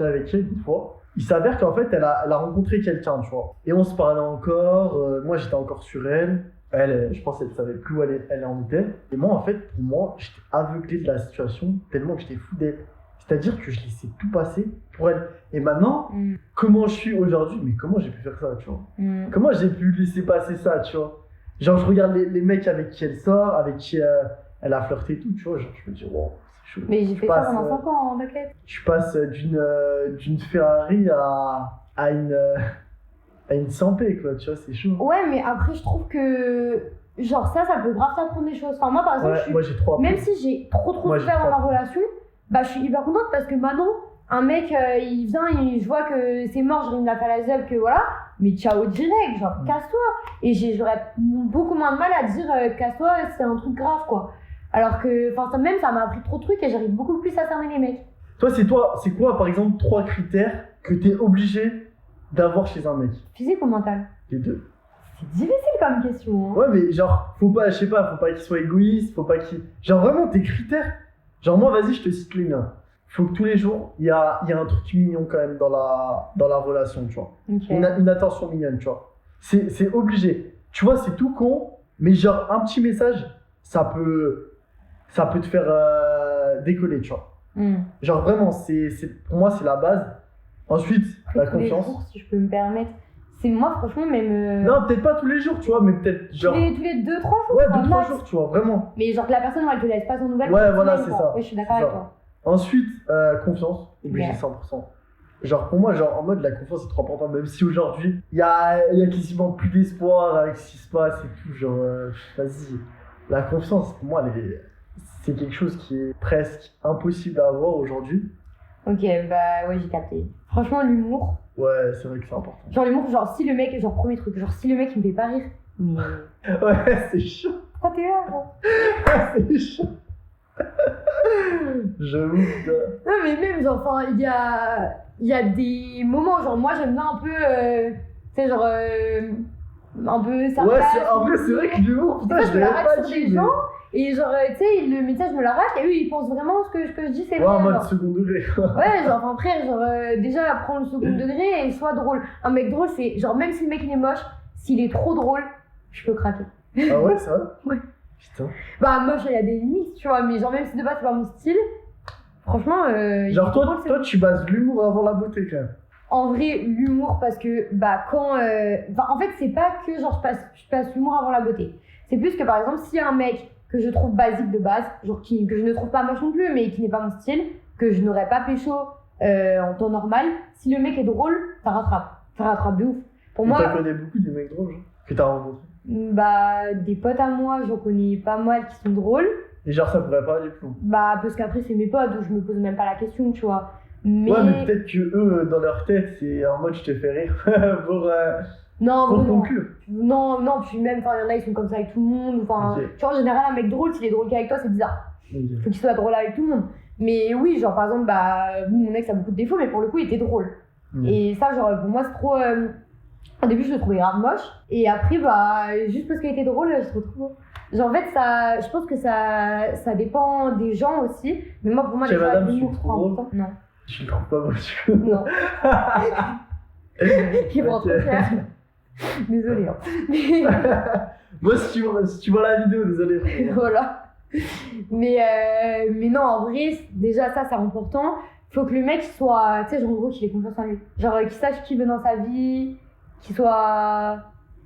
avec elle une fois. Il s'avère qu'en fait, elle a rencontré quelqu'un, tu vois. Et on se parlait encore, moi, j'étais encore sur elle. Elle, je pense qu'elle ne savait plus où elle en était. Et moi, en fait, pour moi, j'étais aveuglé de la situation, tellement que j'étais fou d'elle. C'est-à-dire que je laissais tout passer pour elle. Et maintenant, comment je suis aujourd'hui, mais comment j'ai pu faire ça, tu vois. Comment j'ai pu laisser passer ça, tu vois. Genre, je regarde les mecs avec qui elle sort, avec qui elle a flirté et tout, tu vois. Genre, je me dis, wow, c'est chaud. Mais j'ai fait ça pendant 5 ans, t'inquiète. Je passe d'une Ferrari à une 100p, quoi, tu vois, c'est chaud. Ouais, mais après, je trouve que, genre, ça peut grave t'apprendre des choses. Enfin, moi, par exemple, moi, j'ai trop appris. Même si j'ai trop souffert dans ma relation, bah, je suis hyper contente parce que maintenant, un mec, il vient, je vois que c'est mort, je me la fait à la zeb, que voilà, mais ciao direct, genre, casse-toi. Et j'aurais beaucoup moins de mal à dire, casse-toi, c'est un truc grave, quoi. Alors que, enfin, ça m'a appris trop de trucs et j'arrive beaucoup plus à cerner les mecs. Toi, c'est quoi, par exemple, 3 critères que t'es obligé d'avoir chez un mec? Physique ou mental? Les deux. C'est difficile comme question. Hein. Ouais, mais genre, faut pas qu'il soit égoïste, faut pas qu'il. Genre, vraiment, tes critères. Genre, moi, vas-y, je te cite les miens. Faut que tous les jours, il y a un truc mignon quand même dans la relation, tu vois. Okay. Une attention mignonne, tu vois. C'est obligé. Tu vois, c'est tout con, mais genre, un petit message, ça peut te faire décoller, tu vois. Genre, vraiment, pour moi, c'est la base. Ensuite, la confiance. Jours, si je peux me permettre. C'est moi, franchement, même. Non, peut-être pas tous les jours, tu vois, mais peut-être genre. Tous les 2-3 jours. Ouais, 2-3 jours, tu vois, vraiment. Mais genre que la personne, elle te laisse pas son nouvelle. Ouais, voilà, c'est ça. Oui, je suis d'accord avec toi. Ensuite, confiance, obligé 100%. Genre, pour moi, genre, en mode, la confiance, c'est trop important, même si aujourd'hui, il y a quasiment plus d'espoir avec ce qui se passe et tout, genre, vas-y. La confiance, pour moi, c'est quelque chose qui est presque impossible à avoir aujourd'hui. Ok, bah ouais, j'ai capté. Franchement, l'humour. Ouais, c'est vrai que c'est important. Genre, l'humour, genre, si le mec, genre, premier truc, genre, si le mec, il me fait pas rire, mais. Ouais, c'est chaud. Pourquoi t'es là, genre c'est chaud. J'avoue, putain. Non, mais même, genre, enfin, il y a des moments, genre, moi, j'aime bien un peu, tu sais, genre, un peu ça. Ouais, en vrai, c'est vrai que l'humour, putain, je l'avais pas dit. Mais... Et genre, tu sais, le message me l'arrache et eux, ils pensent vraiment ce que je dis, c'est vrai. Ouais, en mode second degré. Ouais, genre, enfin, frère, genre, déjà, prendre le second degré et soit drôle. Un mec drôle, c'est genre, même si le mec il est moche, s'il est trop drôle, je peux craquer. Ah ouais, c'est vrai? Ouais. Putain. Bah, moche, il y a des limites, tu vois, mais genre, même si de base, c'est pas mon style, franchement. Genre, toi, tu bases l'humour avant la beauté, quand même. En vrai, l'humour, parce que, bah, quand. en fait, c'est pas que, genre, je passe l'humour avant la beauté. C'est plus que, par exemple, s'il y a un mec que je trouve basique de base, genre que je ne trouve pas moche non plus, mais qui n'est pas mon style, que je n'aurais pas pécho en temps normal, si le mec est drôle, ça rattrape de ouf. Pour moi, t'as connu beaucoup des mecs drôles, genre, que t'as rencontrés? Bah, des potes à moi, j'en connais pas mal qui sont drôles. Et genre, ça pourrait pas aller plus loin? Bah, parce qu'après, c'est mes potes, donc je me pose même pas la question, tu vois. Mais... Ouais, mais peut-être que eux, dans leur tête, c'est en mode je te fais rire pour conclure. Non, puis même, il y en a, ils sont comme ça avec tout le monde. Enfin, okay. Tu vois, en général, un mec drôle, s'il est drôle qu'avec toi, c'est bizarre. Okay. Faut qu'il soit drôle avec tout le monde. Mais oui, genre, par exemple, mon ex a beaucoup de défauts, mais pour le coup, il était drôle. Et ça, genre, pour moi, c'est trop. Au début, je le trouvais grave moche. Et après, juste parce qu'il était drôle, je le trouve trop beau. Genre, en fait, je pense que ça dépend des gens aussi. Mais moi, pour moi, déjà, l'humour prend important. Non. Je le trouve pas moche. Non. Il prend trop cher. Désolée. Hein. Moi, si tu vois la vidéo, désolé. Voilà. Mais non, en vrai, déjà, ça, c'est important. Faut que le mec soit, tu sais, genre, en gros, qu'il ait confiance en lui. Genre, qu'il sache qui veut dans sa vie, qu'il soit,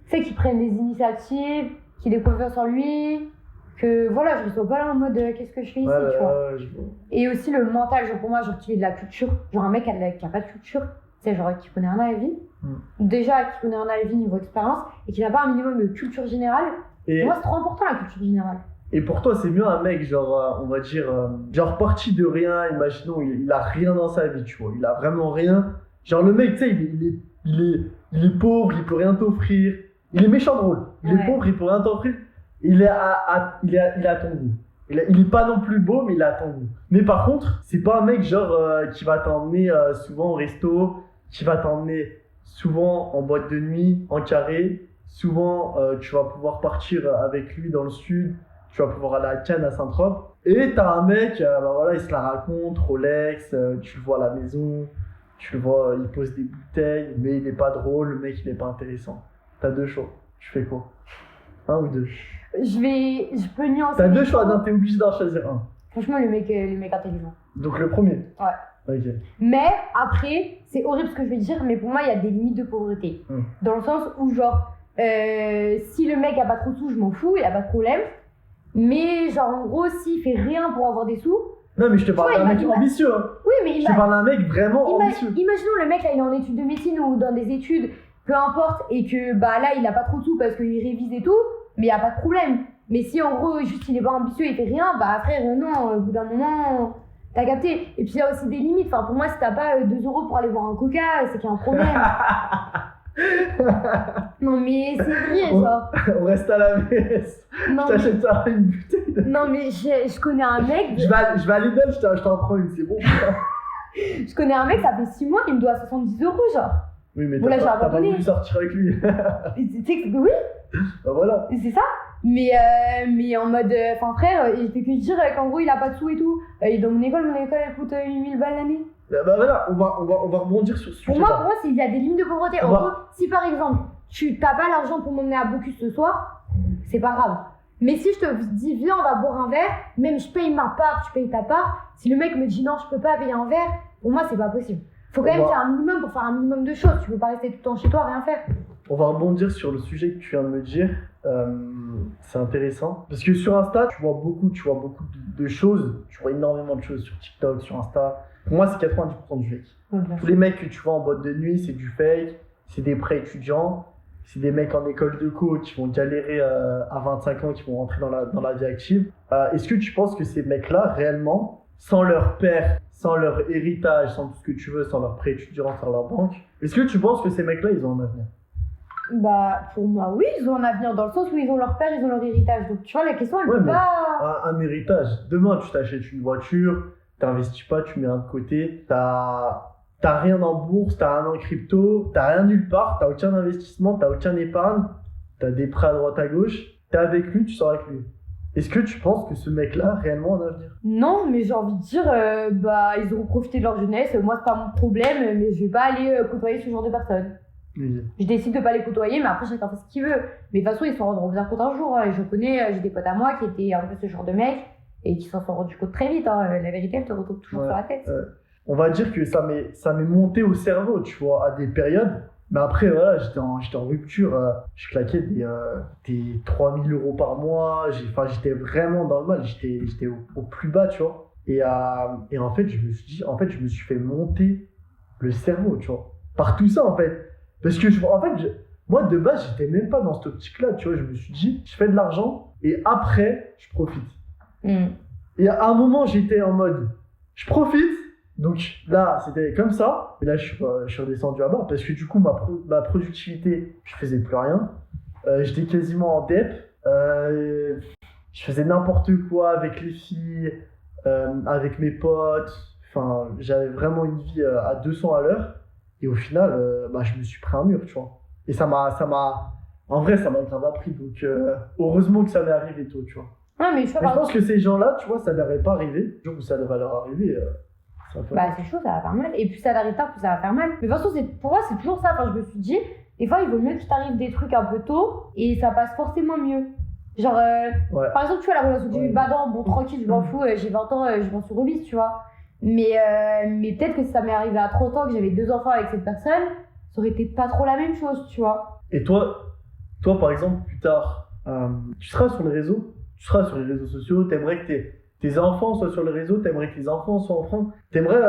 tu sais, qu'il prenne des initiatives, qu'il ait confiance en lui. Que voilà, je ne sois pas là en mode qu'est-ce que je fais ici, tu vois. Et aussi le mental, genre pour moi, genre qu'il ait de la culture. Genre un mec qui a pas de culture, tu sais, genre qui connaît rien à la vie. Déjà, qui connaît rien à la vie niveau expérience et qui n'a pas un minimum de culture générale. Et pour moi, c'est trop important la culture générale. Et pour toi, c'est mieux un mec, genre, on va dire, genre parti de rien, imaginons, il a rien dans sa vie, tu vois. Il a vraiment rien. Genre le mec, tu sais, il est il est pauvre, il peut rien t'offrir. Il est méchant drôle. Il est pauvre, il peut rien t'offrir. Il est à ton goût. Il est pas non plus beau, mais il est à ton goût. Mais par contre, c'est pas un mec genre qui va t'emmener souvent au resto, qui va t'emmener souvent en boîte de nuit, en carré. Souvent, tu vas pouvoir partir avec lui dans le sud. Tu vas pouvoir aller à Cannes, à Saint-Tropez. Et t'as un mec, voilà, il se la raconte, Rolex, tu le vois à la maison, tu le vois, il pose des bouteilles, mais il est pas drôle, le mec il est pas intéressant. T'as deux choix. Tu fais quoi? Un ou deux? Je peux nuancer. T'as deux choix, non, t'es obligé d'en choisir un. Franchement, le mec intelligent. Donc le premier? Ouais. Ok. Mais après, c'est horrible ce que je vais dire, mais pour moi, il y a des limites de pauvreté. Dans le sens où, genre, si le mec a pas trop de sous, je m'en fous, il a pas de problème. Mais, genre, en gros, s'il fait rien pour avoir des sous. Non, mais je te parle d'un mec ambitieux. Hein. Oui, mais je te parle d'un mec vraiment ambitieux. Imaginons le mec là, il est en études de médecine ou dans des études, peu importe, et que bah là, il a pas trop de sous parce qu'il révise et tout, mais il y a pas de problème. Mais si en gros, juste il est pas ambitieux, il fait rien, bah frère, non, au bout d'un moment. T'as capté. Et puis il y a aussi des limites. Enfin, pour moi, si t'as pas 2 € pour aller voir un coca, c'est qu'il y a un problème. Non, mais c'est vrai, genre. On reste à la VS. Je t'achète ça une bouteille. Non, mais je connais un mec. Je vais à Lidl, je t'en prends une, c'est bon. Je connais un mec, ça fait 6 mois, il me doit 70 €, genre. Oui, mais t'as pas voulu sortir avec lui. Tu sais que oui. Bah voilà. C'est ça. Mais en mode, enfin frère, il fait que dire qu'en gros il a pas de sous et tout. Et dans mon école elle coûte 8000 balles l'année. Bah voilà, on va rebondir sur ce sujet. Pour moi, il y a des lignes de pauvreté. En gros, si par exemple, tu t'as pas l'argent pour m'emmener à Bocuse ce soir, c'est pas grave. Mais si je te dis, viens, on va boire un verre, même je paye ma part, tu payes ta part, si le mec me dit non, je peux pas payer un verre, pour moi, c'est pas possible. Faut quand même qu'il y ait un minimum pour faire un minimum de choses. Tu peux pas rester tout le temps chez toi, rien faire. On va rebondir sur le sujet que tu viens de me dire. C'est intéressant. Parce que sur Insta, tu vois beaucoup de choses. Tu vois énormément de choses sur TikTok, sur Insta. Pour moi, c'est 90% du fake. Tous les mecs que tu vois en boîte de nuit, c'est du fake. C'est des pré-étudiants. C'est des mecs en école de co qui vont galérer à 25 ans, qui vont rentrer dans la vie active. Est-ce que tu penses que ces mecs-là, réellement, sans leur père, sans leur héritage, sans tout ce que tu veux, sans leur pré-étudiant, sans leur banque, est-ce que tu penses que ces mecs-là, ils ont un avenir? Bah, pour moi, oui, ils ont un avenir dans le sens où ils ont leur père, ils ont leur héritage. Donc, tu vois, la question, elle peut pas. Un héritage. Demain, tu t'achètes une voiture, t'investis pas, tu mets rien de côté, t'as rien en bourse, t'as rien en crypto, t'as rien nulle part, t'as aucun investissement, t'as aucun épargne, t'as des prêts à droite à gauche, t'es avec lui, tu sors avec lui. Est-ce que tu penses que ce mec-là a réellement un avenir? Non, mais j'ai envie de dire, ils auront profité de leur jeunesse. Moi, c'est pas mon problème, mais je vais pas aller côtoyer ce genre de personnes. Oui. Je décide de pas les côtoyer, mais après, chacun fait ce qu'il veut. Mais de toute façon, ils s'en rendront bien compte un jour. Hein. Et je connais, j'ai des potes à moi qui étaient un peu ce genre de mecs et qui s'en sont rendus compte très vite. Hein. La vérité, elle te retombe toujours sur la tête. On va dire que ça m'est monté au cerveau, tu vois, à des périodes. Mais après, voilà, j'étais en rupture. Je claquais des 3000 € par mois. J'étais vraiment dans le mal. J'étais au plus bas, tu vois. Et en fait, je me suis fait monter le cerveau, tu vois. Par tout ça, en fait. Parce que, moi, de base, j'étais même pas dans cette optique-là, tu vois. Je me suis dit, je fais de l'argent et après, je profite. Et à un moment, j'étais en mode, je profite. Donc là, c'était comme ça. Et là, je suis redescendu à bas parce que du coup, ma productivité, je faisais plus rien. J'étais quasiment en dep. Je faisais n'importe quoi avec les filles, avec mes potes. Enfin, j'avais vraiment une vie à 200 à l'heure. Et au final, je me suis pris un mur, tu vois. Et en vrai, ça m'a grave appris. Donc, heureusement que ça m'est arrivé tôt, tu vois. Ouais, mais je pense que ces gens-là, tu vois, ça n'aurait pas arrivé. Le jour où ça devrait leur arriver, ça va faire c'est chaud, ça va faire mal. Et plus ça t'arrive tard, plus ça va faire mal. Mais de toute façon, pour moi, c'est toujours ça. Enfin, je me suis dit, des fois, il vaut mieux qu'il t'arrive des trucs un peu tôt et ça passe forcément mieux. Genre, par exemple, tu vois, la relation que j'ai eue, bon, tranquille, je m'en fous, j'ai 20 ans, je m'en suis remise, tu vois. Mais peut-être que si ça m'est arrivé à 30 ans, que j'avais 2 enfants avec cette personne, ça aurait été pas trop la même chose, tu vois. Et toi, par exemple, plus tard, tu seras sur les réseaux sociaux, t'aimerais que tes enfants soient sur les réseaux, t'aimerais que les enfants soient enfants, t'aimerais,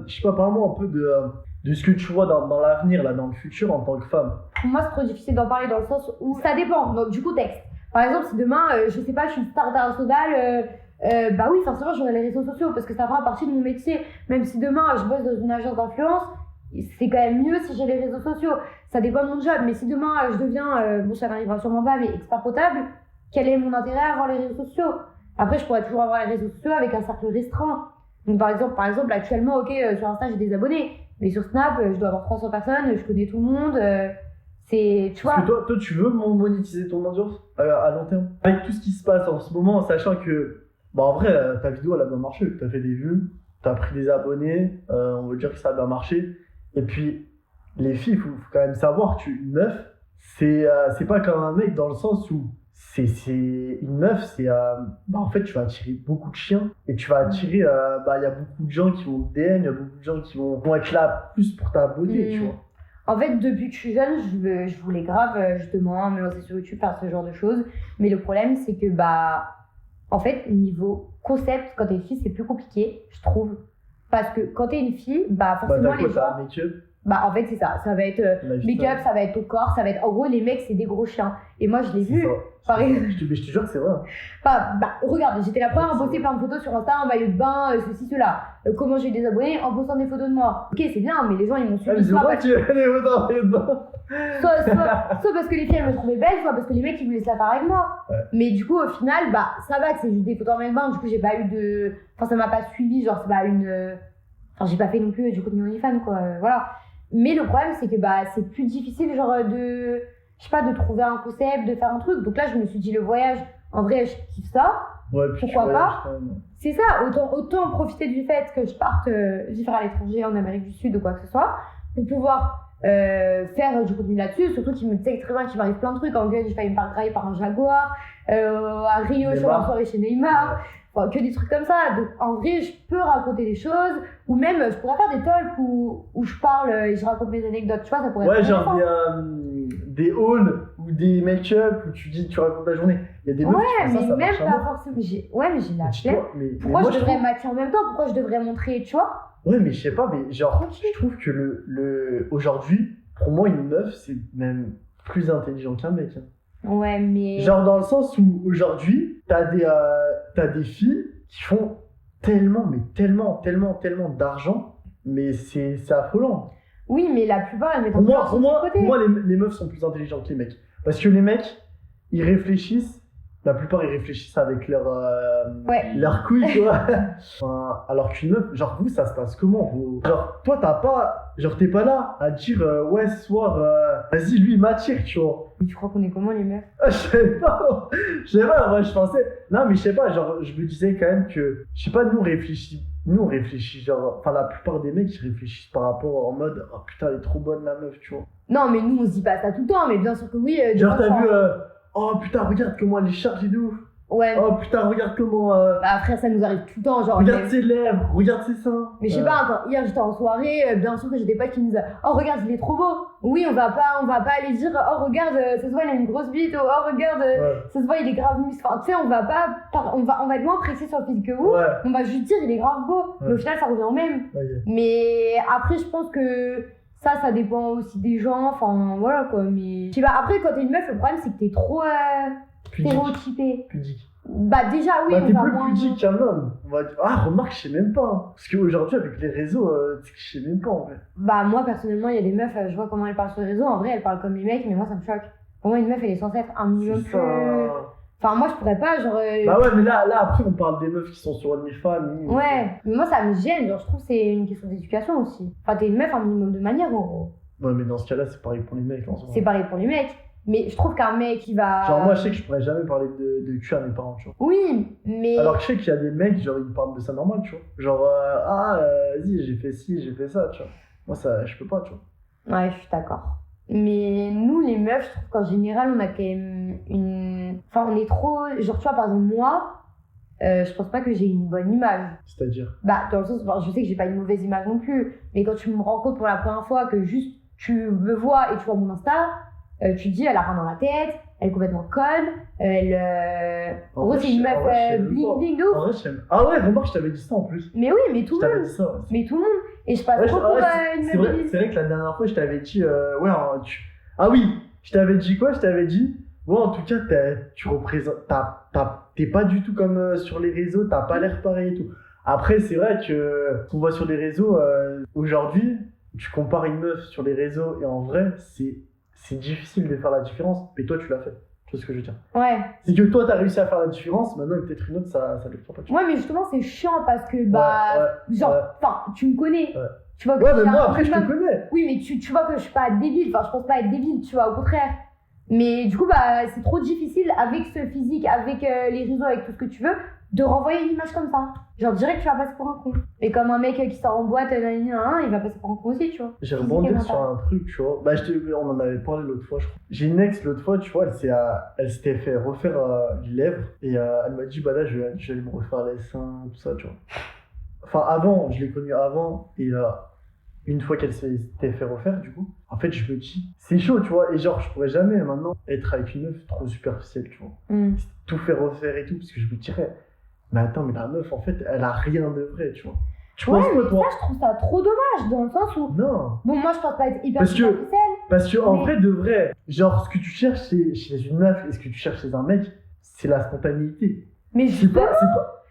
je sais pas, parle-moi un peu de ce que tu vois dans l'avenir, là, dans le futur en tant que femme. Pour moi, c'est trop difficile d'en parler dans le sens où ça dépend, donc du contexte. Par exemple, si demain, je sais pas, je suis une star internationale, oui, forcément, j'aurai les réseaux sociaux parce que ça fera partie de mon métier. Même si demain, je bosse dans une agence d'influence, c'est quand même mieux si j'ai les réseaux sociaux. Ça dépend de mon job, mais si demain je deviens, bon ça n'arrivera sûrement pas, mais expert comptable, quel est mon intérêt à avoir les réseaux sociaux? Après, je pourrais toujours avoir les réseaux sociaux avec un cercle restreint. Donc par exemple actuellement, ok, sur Insta j'ai des abonnés, mais sur Snap, je dois avoir 300 personnes, je connais tout le monde. Tu vois. Parce que toi, tu veux monétiser ton audience à long terme? Avec tout ce qui se passe en ce moment, sachant que, en vrai, ta vidéo, elle a bien marché. T'as fait des vues, t'as pris des abonnés, on veut dire que ça a bien marché. Et puis, les filles, il faut quand même savoir qu'une meuf, c'est pas comme un mec dans le sens où une meuf, en fait, tu vas attirer beaucoup de chiens et tu vas attirer, il y a beaucoup de gens qui vont te DM, il y a beaucoup de gens qui vont être là plus pour ta beauté, tu vois. En fait, depuis que je suis jeune, je voulais grave, justement, me lancer sur YouTube, faire ce genre de choses. Mais le problème, c'est que, en fait, niveau concept, quand t'es une fille, c'est plus compliqué, je trouve. Parce que quand t'es une fille, forcément, les gens... make-up. En fait, c'est ça. Ça va être make-up, ça va être ton corps, ça va être... En gros, les mecs, c'est des gros chiens. Et moi, je l'ai vu. Mais je te jure que c'est vrai. Regarde, j'étais la première à poster plein de photos sur Insta, en maillot de bain, ceci, cela. Comment j'ai eu des abonnés en postant des photos de moi. Ok, c'est bien, mais les gens, ils m'ont suivi. Soit parce que les filles, elles me trouvaient belle, soit parce que les mecs, ils voulaient se la faire avec moi. Ouais. Mais du coup, au final, ça va que c'est juste des photos en maillot de bain. Du coup, j'ai pas eu de... Enfin, ça m'a pas suivi, genre, c'est pas une... Enfin, j'ai pas fait non plus du contenu OnlyFans, quoi. Voilà. Mais le problème, c'est que c'est plus difficile, genre, de trouver un concept, de faire un truc. Donc là, je me suis dit, le voyage, en vrai, je kiffe ça. Ouais, pourquoi pas? C'est ça, autant profiter du fait que je parte vivre à l'étranger, en Amérique du Sud ou quoi que ce soit, pour pouvoir faire du contenu là-dessus. Surtout qu'il me sait très bien qu'il m'arrive plein de trucs. En Guyane, j'ai failli me faire grailler par un jaguar. À Rio, je suis en soirée chez Neymar. Enfin, que des trucs comme ça. Donc en vrai, je peux raconter des choses, ou même je pourrais faire des talks où je parle et je raconte mes anecdotes, tu vois, ça pourrait être genre des hauls ou des make-up où tu racontes ta journée. Il y a des meufs qui font ça, même pas forcément. Mais j'ai la flemme. Pourquoi je devrais maquiller en même temps? Pourquoi je devrais montrer, tu vois? Ouais, mais je sais pas, mais genre, je trouve que aujourd'hui, pour moi, une meuf, c'est même plus intelligent qu'un mec. Hein. Ouais, mais... Genre dans le sens où aujourd'hui, t'as des filles qui font tellement d'argent, mais c'est affolant. Oui, mais la plupart, elles mettent pour moi, les meufs sont plus intelligentes que les mecs. Parce que les mecs, ils réfléchissent, la plupart ils réfléchissent avec leur couille, tu vois. Enfin, alors qu'une meuf, genre vous, ça se passe comment? Genre toi, t'es pas là à dire ouais, ce soir, vas-y, lui, il m'attire, tu vois. Mais tu crois qu'on est comment les meufs? Je sais pas, moi je pensais. Non, mais je sais pas, genre je me disais quand même que, je sais pas, nous on réfléchit, genre, enfin la plupart des mecs ils réfléchissent par rapport en mode oh putain, elle est trop bonne la meuf, tu vois. Non, mais nous on se dit pas ça tout le temps, mais bien sûr que oui. Genre t'as vu, oh putain, regarde comment elle est chargée de ouf. Ouais. Oh putain, regarde comment. Après, ça nous arrive tout le temps. Genre, regarde ses lèvres, regarde ses seins. Mais je sais pas, encore hier j'étais en soirée, bien sûr que j'ai des potes qui me disent oh regarde, il est trop beau. Oui, on va pas aller dire oh regarde, ça se voit, il a une grosse bite, oh regarde, ça se voit, il est grave musclé. Enfin, tu sais, on va être moins précis sur le physique que vous. Ouais. On va juste dire il est grave beau. Mais au final, ça revient au même. Okay. Mais après, je pense que ça dépend aussi des gens. Enfin, voilà quoi. Mais je sais pas, après, quand t'es une meuf, le problème c'est que t'es trop. Stéréotypé. Pudique. Déjà oui, t'es plus pudique qu'un homme. On va dire, remarque, je sais même pas. Parce qu'aujourd'hui, avec les réseaux, je sais même pas en fait. Moi personnellement, il y a des meufs, je vois comment elles parlent sur les réseaux. En vrai, elles parlent comme les mecs, mais moi ça me choque. Pour moi, une meuf, elle est censée être un minimum plus. Enfin, moi je pourrais pas, genre. Bah ouais, mais là après, on parle des meufs qui sont sur OnlyFans. Ouais, mais moi ça me gêne, genre je trouve que c'est une question d'éducation aussi. Enfin, t'es une meuf, un minimum de manière en gros. Ouais, mais dans ce cas-là, c'est pareil pour les mecs. C'est pareil pour les mecs. Mais je trouve qu'un mec qui va... Genre moi je sais que je pourrais jamais parler de cul à mes parents, tu vois. Oui, mais... Alors que je sais qu'il y a des mecs, genre ils parlent de ça normal, tu vois. Genre, vas-y, j'ai fait ci, j'ai fait ça, tu vois. Moi ça, je peux pas, tu vois. Ouais, je suis d'accord. Mais nous les meufs, je trouve qu'en général on a quand même une... Enfin on est trop... Genre tu vois, par exemple moi, je pense pas que j'ai une bonne image. C'est-à-dire? Dans le sens, je sais que j'ai pas une mauvaise image non plus. Mais quand tu me rencontres pour la première fois, que juste tu me vois et tu vois mon Insta... tu te dis, elle a rien dans la tête, elle est complètement conne, en gros, c'est une meuf bling bling de ouf. Ah ouais, remarque, je t'avais dit ça en plus. Mais oui, mais tout le monde. Dit ça, ouais. Mais tout le monde. Et je passe trop pour une meuf. C'est vrai que la dernière fois, je t'avais dit, Ah oui, je t'avais dit quoi? Je t'avais dit, ouais, en tout cas, tu représentes, t'es pas du tout comme sur les réseaux, t'as pas l'air pareil et tout. Après, c'est vrai que qu'on voit sur les réseaux aujourd'hui, tu compares une meuf sur les réseaux et en vrai, c'est difficile de faire la différence, mais toi, tu l'as fait. Tu vois ce que je veux dire? Ouais. C'est que toi, t'as réussi à faire la différence, maintenant, peut-être une autre, ça ne le fera pas. Ouais, mais justement, c'est chiant parce que, tu me connais. Ouais. Tu vois que mais moi, après, je te connais. Oui, mais tu vois que je suis pas débile. Enfin, je pense pas être débile, tu vois, au contraire. Mais du coup, c'est trop difficile avec ce physique, avec les réseaux, avec tout ce que tu veux, de renvoyer une image comme ça. Genre, direct, tu vas passer pour un con. Et comme un mec qui sort en boîte, il va passer pour un con aussi, tu vois. J'ai rebondi sur un truc, tu vois. On en avait parlé l'autre fois, je crois. J'ai une ex l'autre fois, tu vois, elle s'était fait refaire les lèvres. Et elle m'a dit, là, je vais aller me refaire les seins, tout ça, tu vois. Enfin, avant, je l'ai connue avant. Et une fois qu'elle s'était fait refaire, du coup, en fait, je me dis, c'est chaud, tu vois. Et genre, je pourrais jamais maintenant être avec une meuf trop superficielle, tu vois. Tout faire refaire et tout, parce que je me dirais, mais attends, mais la meuf, en fait, elle a rien de vrai, tu vois. Tu penses quoi, toi? Ça, je trouve ça trop dommage, dans le sens où. Non. Bon, moi, je pense pas être hyper superficielle. Parce que, en vrai, de vrai, genre, ce que tu cherches chez une meuf et ce que tu cherches chez un mec, c'est la spontanéité. Mais justement.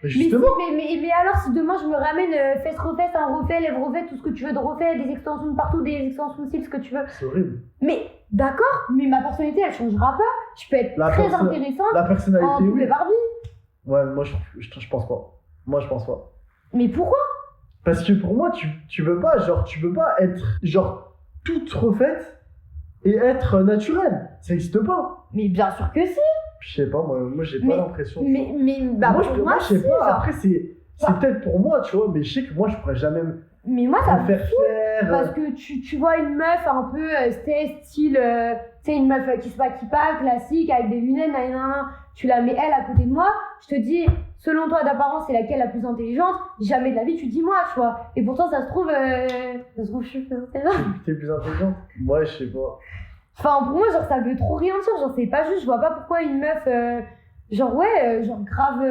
Justement. Mais alors, si demain je me ramène fesses refait, seins refait, lèvres refait, tout ce que tu veux de refait, des extensions de partout, des extensions de cils, ce que tu veux. C'est horrible. Mais d'accord, mais ma personnalité elle changera pas. Je peux être très intéressante. La personnalité, en poulet Barbie. Ouais, moi je pense pas. Moi je pense pas. Mais pourquoi? Parce que pour moi, tu peux pas être genre toute refaite et être naturelle. Ça existe pas. Mais bien sûr que si. Je sais pas, moi j'ai pas l'impression. Mais moi je sais pas, genre... après c'est peut-être pour moi, tu vois, mais je sais que moi je pourrais jamais ça me faire faire. Parce que tu vois une meuf un peu style, tu sais, une meuf qui se maquille pas, classique, avec des lunettes, tu la mets elle à côté de moi, je te dis, selon toi d'apparence, c'est laquelle la plus intelligente, jamais de la vie tu dis moi, tu vois. Et pourtant ça se trouve, je suis plus intelligente. T'es plus intelligente? Moi je sais pas. Enfin, pour moi, genre, ça veut trop rien dire. Genre, c'est pas juste, je vois pas pourquoi une meuf, genre grave.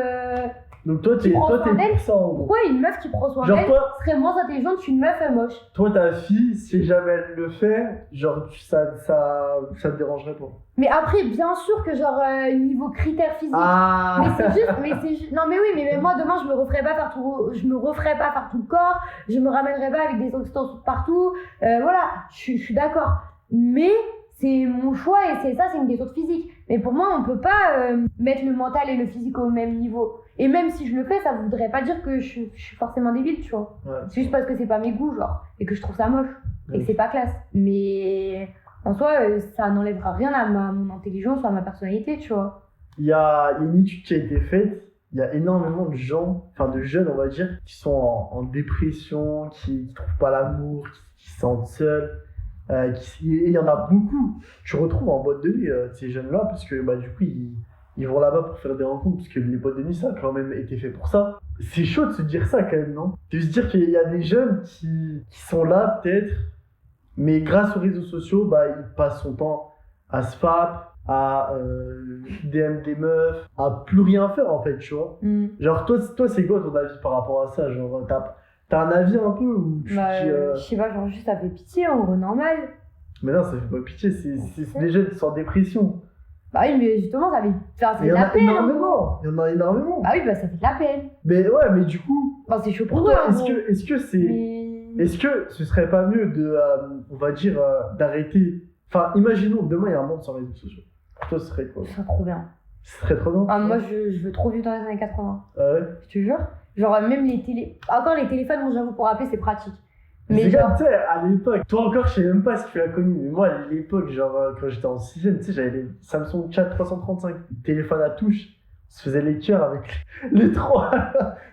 Donc, toi, t'es pour ça, en gros. Pourquoi une meuf qui prend soin d'elle serait moins intelligente qu'une meuf moche? Toi, ta fille, si jamais elle le fait, genre, ça te dérangerait pas. Mais après, bien sûr que, genre, niveau critères physiques. Mais c'est juste. Non, mais oui, mais moi, demain, je me referais pas faire tout le corps, je me ramènerais pas avec des extensions partout. Voilà, je suis d'accord. Mais. C'est mon choix et c'est une question de physique. Mais pour moi, on peut pas mettre le mental et le physique au même niveau. Et même si je le fais, ça voudrait pas dire que je suis forcément débile, tu vois. Ouais. C'est juste parce que c'est pas mes goûts, genre, et que je trouve ça moche, et que c'est pas classe. Mais en soi, ça n'enlèvera rien à mon intelligence ou à ma personnalité, tu vois. Il y a une étude qui a été faite. Il y a énormément de gens, enfin de jeunes, on va dire, qui sont en dépression, qui trouvent pas l'amour, qui se sentent seuls. Il y en a beaucoup. Tu retrouves en boîte de nuit ces jeunes-là, parce que du coup, ils vont là-bas pour faire des rencontres, parce que les boîtes de nuit, ça a quand même été fait pour ça. C'est chaud de se dire ça quand même, non? De se dire qu'il y a des jeunes qui sont là, peut-être, mais grâce aux réseaux sociaux, ils passent son temps à se fap, à DM des meufs, à plus rien faire en fait, tu vois. Genre, toi, c'est quoi ton avis par rapport à ça? Genre, t'as un avis un peu ou tu dis, je sais pas, genre juste ça fait pitié en gros, normal. Mais non, ça fait pas pitié, c'est des jeunes qui sont en dépression. Bah oui, mais justement, ça fait de la peine. Il y en a énormément. Bah oui, ça fait de la peine. Mais ouais, mais du coup. Enfin, c'est chaud pour toi. Est-ce que ce serait pas mieux de, on va dire, d'arrêter. Enfin, imaginons, demain il y a un monde sans réseaux sociaux. Pour toi, ce serait quoi? Ce serait trop bien. Ce serait trop bien. Moi, je veux trop vivre dans les années 80. Ah ouais? Je te jure. Genre, même les télé. Encore les téléphones, bon, j'avoue, pour appeler, c'est pratique. Mais genre, tu sais, à l'époque, toi encore, je sais même pas si tu l'as connu, mais moi, à l'époque, genre, quand j'étais en 6ème, tu sais, j'avais les Samsung Chat 335, téléphone à touche, on se faisait les cœurs avec les trois.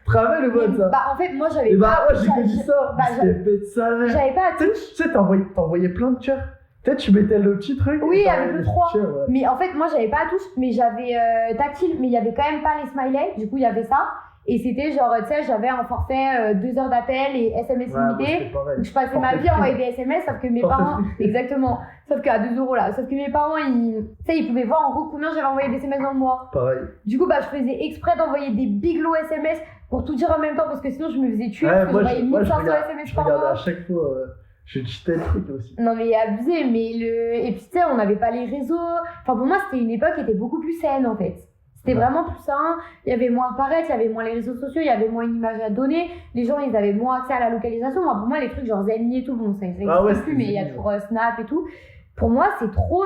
Travail le mode, ça. En fait, moi, j'avais pas. Moi, j'ai connu ça. C'était bête, ça, mec. J'avais pas à touche. Tu sais, t'envoyais plein de cœurs. Peut-être tu mettais le petit truc. Oui, avec le 3. Ouais. Mais en fait, moi, j'avais pas à touche, mais j'avais tactile, mais il y avait quand même pas les smileys, du coup, il y avait ça. Et c'était genre, tu sais, j'avais un forfait 2 heures d'appel et SMS limité. Donc je passais ma vie à envoyer des SMS, sauf que mes parents. Exactement. Sauf qu'à 2 € là. Sauf que mes parents, ils pouvaient voir en gros combien j'avais envoyé des SMS dans le mois. Pareil. Du coup, je faisais exprès d'envoyer des big low SMS pour tout dire en même temps parce que sinon je me faisais tuer. Ouais, parce que j'envoyais 1500 SMS par mois. Je regardais à chaque fois. Je cheatais le truc aussi. Non mais abusé, et puis tu sais, on n'avait pas les réseaux. Enfin pour moi, c'était une époque qui était beaucoup plus saine en fait. C'était vraiment plus sain, il y avait moins de paraître, il y avait moins les réseaux sociaux, il y avait moins une image à donner, les gens ils avaient moins accès à la localisation. Moi, pour moi, les trucs genre Zenly et tout, bon, ça n'existe plus, mais il y a toujours Snap et tout. Pour moi, c'est trop.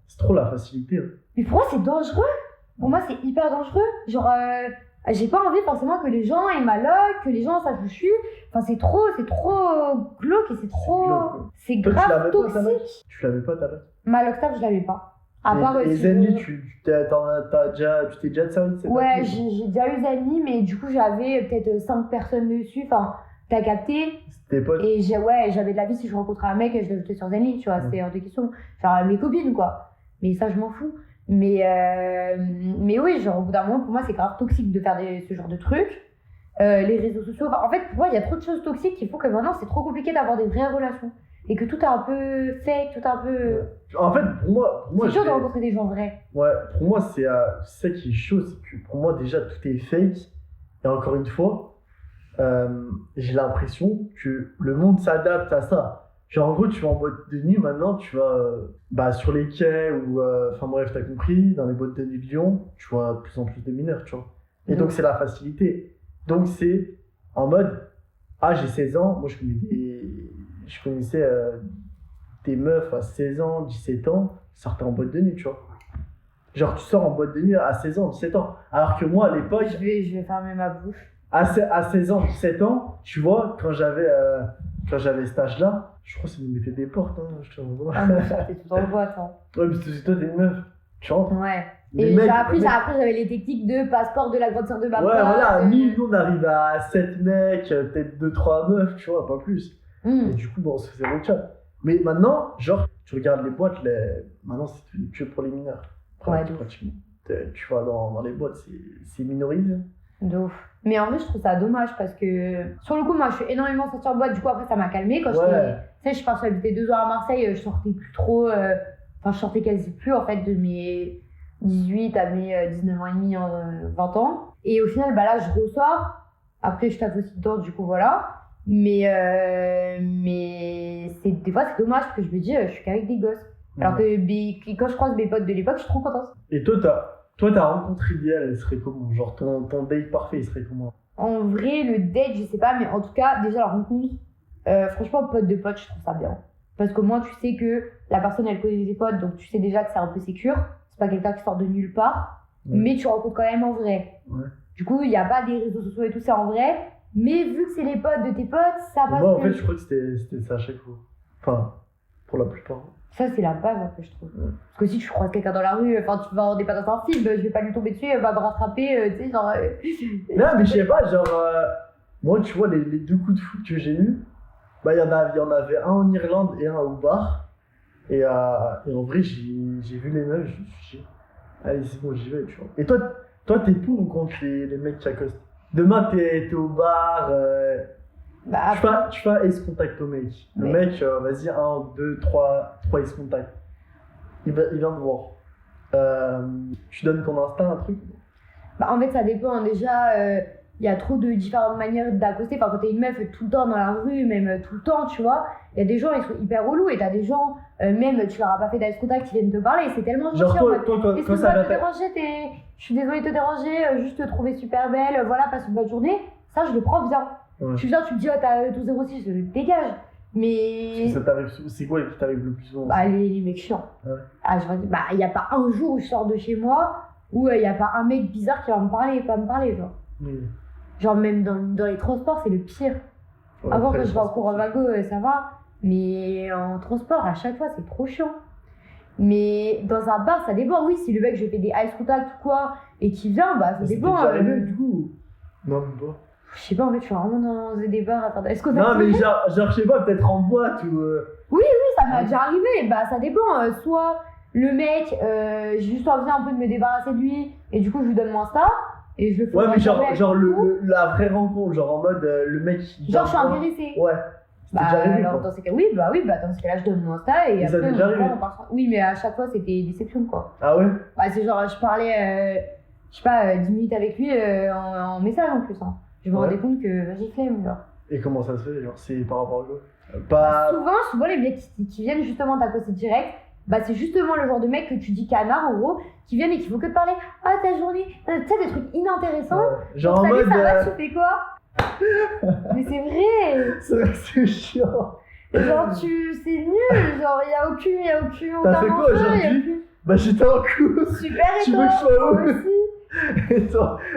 C'est trop la facilité. Hein. Mais pour moi, c'est dangereux. Pour moi, c'est hyper dangereux. Genre, j'ai pas envie forcément que les gens ils m'alloquent, que les gens sachent où je suis. Enfin, c'est trop glauque et c'est trop. C'est grave toxique. Tu l'avais pas, ta loc? Ma lockstab, je l'avais pas. À part et Zenly, tu t'es déjà servi de cette Ouais, appli, j'ai déjà eu Zenly, mais du coup, j'avais peut-être 5 personnes dessus. Enfin, t'as capté. C'était potes. Et j'avais de la vie si je rencontrais un mec, je l'ajoutais sur Zenly, tu vois, c'était hors de question. Genre mes copines, quoi. Mais ça, je m'en fous. Mais oui, genre au bout d'un moment, pour moi, c'est grave toxique de faire ce genre de trucs. Les réseaux sociaux, en fait, pour moi, il y a trop de choses toxiques qui font que maintenant, c'est trop compliqué d'avoir des vraies relations. Et que tout est un peu fake, tout est un peu. En fait, pour moi c'est dur de rencontrer des gens vrais. Ouais, pour moi, c'est ça qui est chaud, c'est que pour moi, déjà, tout est fake. Et encore une fois, j'ai l'impression que le monde s'adapte à ça. Genre, en gros, tu vas en boîte de nuit maintenant, tu vas sur les quais ou. Enfin, bref, t'as compris, dans les boîtes de nuit de Lyon, tu vois de plus en plus de mineurs, tu vois. Et donc, c'est la facilité. Donc, c'est en mode, j'ai 16 ans, moi, je connaissais des meufs à 16 ans, 17 ans, qui sortaient en boîte de nuit, tu vois. Genre, tu sors en boîte de nuit à 16 ans, 17 ans. Alors que moi, à l'époque. Je vais fermer ma bouche. À 16 ans, 17 ans, tu vois, quand j'avais cet âge-là, je crois que ça nous mettait des portes. Hein, t'es tout en boîte. Hein. Ouais, mais c'est toi, t'es une meuf. Tu rentres. Ouais. Et après, j'avais les techniques de passeport de la grande sœur de ma pote. Ouais, voilà, nous, on arrive à 7 mecs, peut-être 2-3 meufs, tu vois, pas plus. Et du coup, on se faisait le chat. Mais maintenant, genre, tu regardes les boîtes, maintenant, c'est que pour les mineurs. Ouais, pratiquement. Tu vois, dans les boîtes, c'est minorisé. De ouf. Mais en vrai, je trouve ça dommage parce que, sur le coup, moi, je suis énormément sortie en boîte. Du coup, après, ça m'a calmée. Quand je suis partie habiter 2 ans à Marseille, je sortais plus trop. Enfin, je sortais quasi plus, en fait, de mes 18 à mes 19 ans et demi, 20 ans. Et au final, là, je ressors. Après, je taffe aussi dedans, du coup, voilà. Mais des fois, c'est dommage parce que je me dis, je suis qu'avec des gosses. Alors que quand je croise mes potes de l'époque, je suis trop contente. Et toi, ta rencontre idéale, elle serait comment? Genre, ton date parfait, il serait comment? En vrai, le date, je sais pas, mais en tout cas, déjà la rencontre, franchement, pote de pote, je trouve ça bien. Parce qu'au moins, tu sais que la personne, elle connaît tes potes, donc tu sais déjà que c'est un peu sécure. C'est pas quelqu'un qui sort de nulle part, mais tu rencontres quand même en vrai. Ouais. Du coup, il n'y a pas des réseaux sociaux et tout, c'est en vrai. Mais vu que c'est les potes de tes potes, ça passe. Moi, en fait, je crois que c'était ça à chaque fois. Enfin, pour la plupart. Ça, c'est la base, en fait, je trouve. Parce que si tu croises quelqu'un dans la rue, enfin, tu vas en dépanner dans un film, je vais pas lui tomber dessus, elle va me rattraper, tu sais, genre. Non, mais je sais pas, genre. Moi, tu vois, les 2 coups de foot que j'ai eus, il y en avait un en Irlande et un au bar. Et en vrai, j'ai vu les meufs, je me suis dit, allez, c'est bon, j'y vais, tu vois. Et toi, t'es pour ou contre les mecs qui accostent? Demain, t'es au bar, tu fais un ace contact au mec. Le mec, vas-y, 1, 2, 3 ace contact. Il vient te voir. Tu donnes ton instinct, un truc? En fait, ça dépend. Déjà, il y a trop de différentes manières d'accoster. Enfin, quand t'es une meuf tout le temps dans la rue, même tout le temps, tu vois, il y a des gens, ils sont hyper relous. Et t'as des gens, même tu leur as pas fait d'ace contact, ils viennent te parler. C'est tellement genre, toi, quand ça va te déranger, je suis désolée de te déranger, juste te trouver super belle, voilà, passe une bonne journée. Ça, je le prends bien. Ouais. Tu viens, tu me dis, t'as ton 06, dégage. Mais. Ça t'arrive, c'est quoi qui t'arrive le plus souvent? Les mecs chiants. Ouais. Il n'y a pas un jour où je sors de chez moi où il n'y a pas un mec bizarre qui va me parler et pas me parler, genre. Genre, même dans les transports, c'est le pire. Avant, quand je vais en cours en wago, ça va. Mais en transport, à chaque fois, c'est trop chiant. Mais dans un bar, ça dépend. Oui, si le mec, je fais des ice contact ou quoi, et qu'il vient, ça dépend. Du coup. Non, même pas. Je sais pas, en fait, je suis vraiment dans des bars à faire des ice contact. Non, mais genre, je sais pas, peut-être en boîte ou. Oui, ça m'est déjà arrivé. Ça dépend. Soit le mec, j'ai juste envie un peu de me débarrasser de lui, et du coup, je lui donne mon Insta. Et je le fais. Ouais, mais genre la vraie rencontre, genre en mode le mec. Genre, je suis intéressée. Ouais. Alors, dans ces cas, dans ce cas-là, je donne mon Insta et après, on part. Oui, mais à chaque fois, c'était déception, quoi. Ah ouais? C'est genre, je parlais, je sais pas, 10 minutes avec lui en message en plus. Hein. Je me rendais compte que vas-y, flemme, genre. Et comment ça se fait? Genre, c'est par rapport à quoi? Souvent, les mecs qui viennent justement t'accoster direct, bah c'est justement le genre de mec que tu dis canard en gros, qui viennent et qui font que te parler. Ah, ta journée, tu sais, des trucs inintéressants. Genre en salut, mode. ça va, tu fais quoi? Mais c'est vrai! C'est vrai que c'est chiant. Genre, c'est nul, genre, y a aucun. T'as fait quoi aujourd'hui? Bah, j'étais en cours. Super, et tu toi? veux que je sois où? Moi aussi.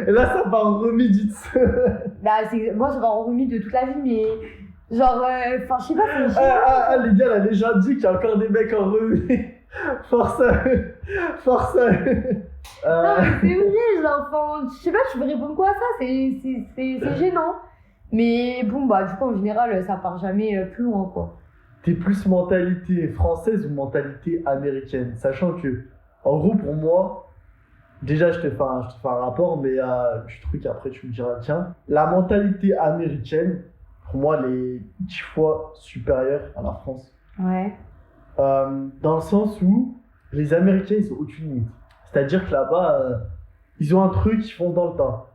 Et là, ça part en remis du Bah, moi, ça va en remis de toute la vie, mais. Genre, enfin, je sais pas, c'est chiant. Les gars, la légende dit qu'il y a encore des mecs en remis. Force à eux. Force à eux. Non, mais c'est vrai, genre, enfin, je sais pas, tu veux répondre quoi à ça? C'est gênant. Mais bon, bah, du coup, en général, ça part jamais plus loin, quoi. T'es plus mentalité française ou mentalité américaine? Sachant que, en gros, pour moi, déjà, je te fais un rapport, mais du truc, après, tu me diras, tiens, la mentalité américaine, pour moi, elle est 10 fois supérieure à la France. Ouais. Dans le sens où les Américains, ils ont aucune limite. C'est-à-dire que là-bas, ils ont un truc, ils font dans le tas.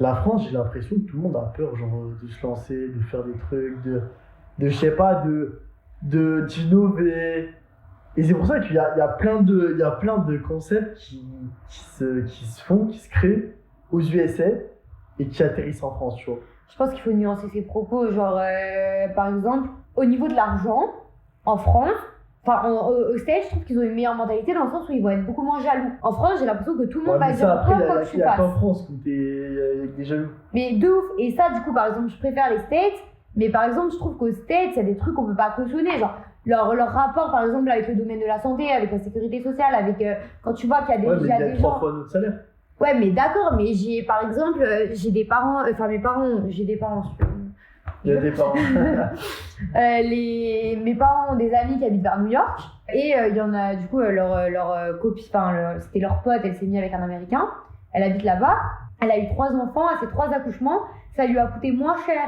La France, j'ai l'impression que tout le monde a peur, genre, de se lancer, de faire des trucs, de je sais pas, d'innover. Et c'est pour ça qu'il y a plein de concepts qui se créent aux USA et qui atterrissent en France, tu vois. Je pense qu'il faut nuancer ses propos, genre, par exemple, au niveau de l'argent, en France, enfin, au States, je trouve qu'ils ont une meilleure mentalité dans le sens où ils vont être beaucoup moins jaloux. En France, j'ai l'impression que tout le monde va dire quoi que tu fasses. Il y a qu'en France où t'es avec des jaloux. Mais de ouf. Et ça, du coup, par exemple, je préfère les States. Mais par exemple, je trouve qu'aux States, il y a des trucs qu'on peut pas cautionner. Genre, leur rapport, par exemple, avec le domaine de la santé, avec la sécurité sociale, avec quand tu vois qu'il y a des, il y a 3 fois notre salaire. Ouais, mais d'accord, mais par exemple, j'ai des parents, j'ai des parents. Il y a des parents. Mes parents ont des amis qui habitent vers New York. Et il y en a, du coup, leur copine, c'était leur pote, elle s'est mise avec un Américain. Elle habite là-bas. Elle a eu 3 enfants, à ses 3 accouchements. Ça lui a coûté moins cher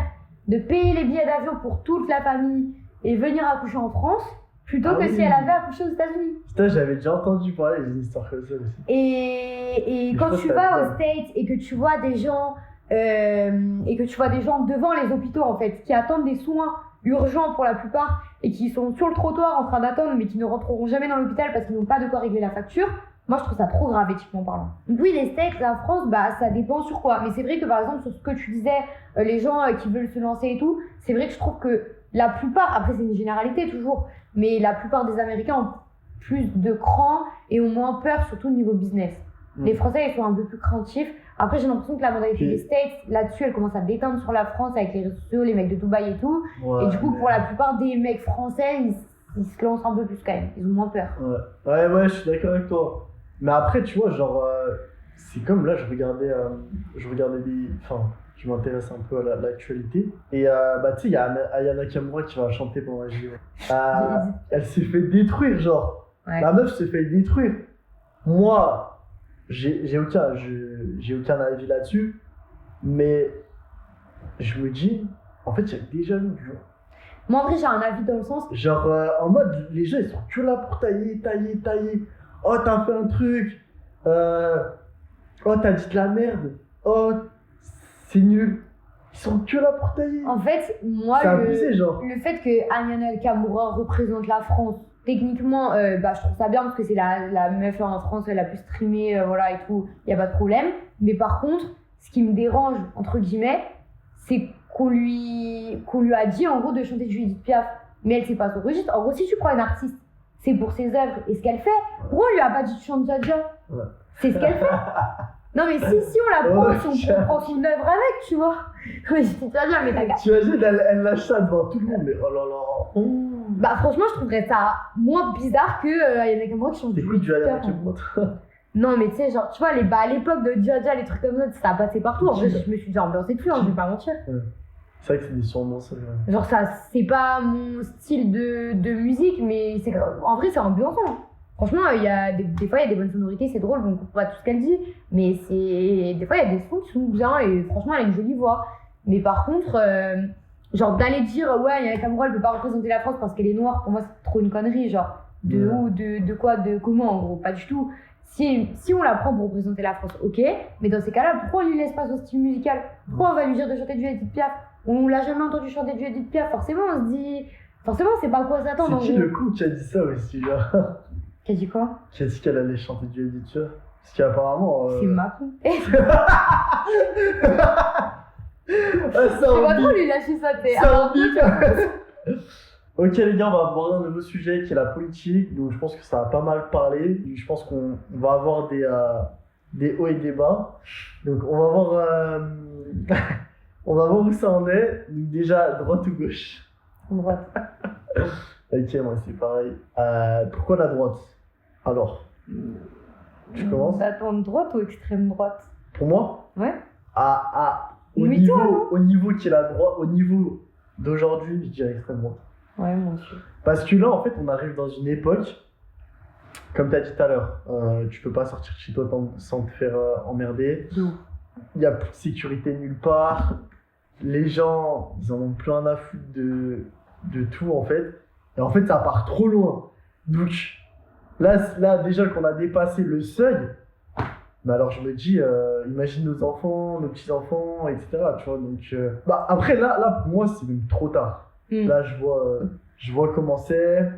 de payer les billets d'avion pour toute la famille et venir accoucher en France plutôt que si elle avait accouché aux États-Unis. Putain, j'avais déjà entendu parler d'une histoire comme ça aussi. Et quand tu vas aux States et que tu vois des gens devant les hôpitaux en fait qui attendent des soins urgents pour la plupart et qui sont sur le trottoir en train d'attendre mais qui ne rentreront jamais dans l'hôpital parce qu'ils n'ont pas de quoi régler la facture. Moi, je trouve ça trop grave, éthiquement parlant. Donc oui, les States, la France, bah, ça dépend sur quoi. Mais c'est vrai que, par exemple, sur ce que tu disais, les gens qui veulent se lancer et tout, c'est vrai que je trouve que la plupart, après c'est une généralité toujours, mais la plupart des Américains ont plus de cran et ont moins peur, surtout au niveau business. Les Français, ils sont un peu plus craintifs. Après, j'ai l'impression que la mentalité des States, là-dessus, elle commence à déteindre sur la France avec les réseaux sociaux, les mecs de Dubaï et tout. Ouais, et du coup, pour la plupart des mecs français, ils se lancent un peu plus quand même. Ils ont moins peur. Ouais, je suis d'accord avec toi. Mais après, tu vois, genre, c'est comme là, je regardais je m'intéresse un peu à l'actualité. Et bah, tu sais, il y a Aya Nakamura qui va chanter pendant la JO. Elle s'est fait détruire, genre. Ouais. La meuf s'est fait détruire. Moi, j'ai aucun avis là-dessus. Mais je me dis, en fait, il y a des jaloux, genre. Moi, en vrai, j'ai un avis dans le sens. Genre, en mode, les gens, ils sont que là pour tailler. Oh, t'as fait un truc. Oh, t'as dit de la merde. Oh, c'est nul. Ils sont que là pour tailler. En fait, moi, le fait que Aya Nakamura représente la France, techniquement, bah, je trouve ça bien parce que c'est la meuf en France la plus streamée, voilà, et tout. Il n'y a pas de problème. Mais par contre, ce qui me dérange, entre guillemets, c'est qu'on lui a dit, en gros, de chanter du Edith Piaf. Mais elle, c'est pas son registre. En gros, si tu prends une artiste, c'est pour ses œuvres et ce qu'elle fait. Pourquoi on lui a pas dit de chanter Jaja? Ouais. C'est ce qu'elle fait. Non mais si on la prend, si on prend son œuvre avec, tu vois. Oui, c'est Jaja, mais t'as qu'à. Tu imagines, elle lâche ça devant tout le monde, mais oh là là. Bah franchement, je trouverais ça moins bizarre que Aya Nakamura qui chante du Aya Nakamura. Non mais tu sais, genre, tu vois, à l'époque de Jaja, les trucs comme ça a passé partout. En vrai, je me suis déjà ambiancée dessus, je vais pas mentir. Ouais. C'est vrai que c'est des surnoms, ça. Genre, ça, c'est pas mon style de musique, mais en vrai, c'est ambiançant. Franchement, des fois, il y a des bonnes sonorités, c'est drôle, donc on comprend pas tout ce qu'elle dit. Mais des fois, il y a des sons qui sont bien et franchement, elle a une jolie voix. Mais par contre, genre, d'aller dire, ouais, Aya Nakamura, elle peut pas représenter la France parce qu'elle est noire, pour moi, c'est trop une connerie. Genre, de quoi, de comment, en gros, pas du tout. Si on la prend pour représenter la France, ok, mais dans ces cas-là, pourquoi on lui laisse pas son style musical? Pourquoi on va lui dire de chanter du Edith Piaf? On l'a jamais entendu chanter du Edith Piaf, forcément on se dit Forcément, c'est pas à quoi s'attendre. C'est qui le con qui a dit ça aussi, là? Qui a dit quoi? Qui a dit qu'elle allait chanter du Edith, tu vois? Parce qu'apparemment. C'est Macron. C'est pas trop lui lâcher ça, t'es. Ok les gars, on va aborder un nouveau sujet qui est la politique, donc je pense que ça va pas mal parler. Je pense qu'on va avoir des hauts et des bas. Donc on va voir, on va voir où ça en est. Donc déjà, droite ou gauche? Droite. Ok, moi c'est pareil. Pourquoi la droite? Alors, tu commences? Attends, droite ou extrême droite? Pour moi? Ouais. Au niveau qui est la droite, au niveau d'aujourd'hui, je dirais extrême droite. Ouais, moi aussi. Parce que là, en fait, on arrive dans une époque, comme tu as dit tout à l'heure, tu peux pas sortir de chez toi sans te faire emmerder. Il n'y a plus de sécurité nulle part. Les gens, ils en ont plus rien à foutre de tout, en fait. Et en fait, ça part trop loin. Donc, là déjà qu'on a dépassé le seuil, mais alors je me dis, imagine nos enfants, nos petits-enfants, etc. Tu vois, donc, après, là, pour moi, c'est même trop tard. Là, je vois comment c'est,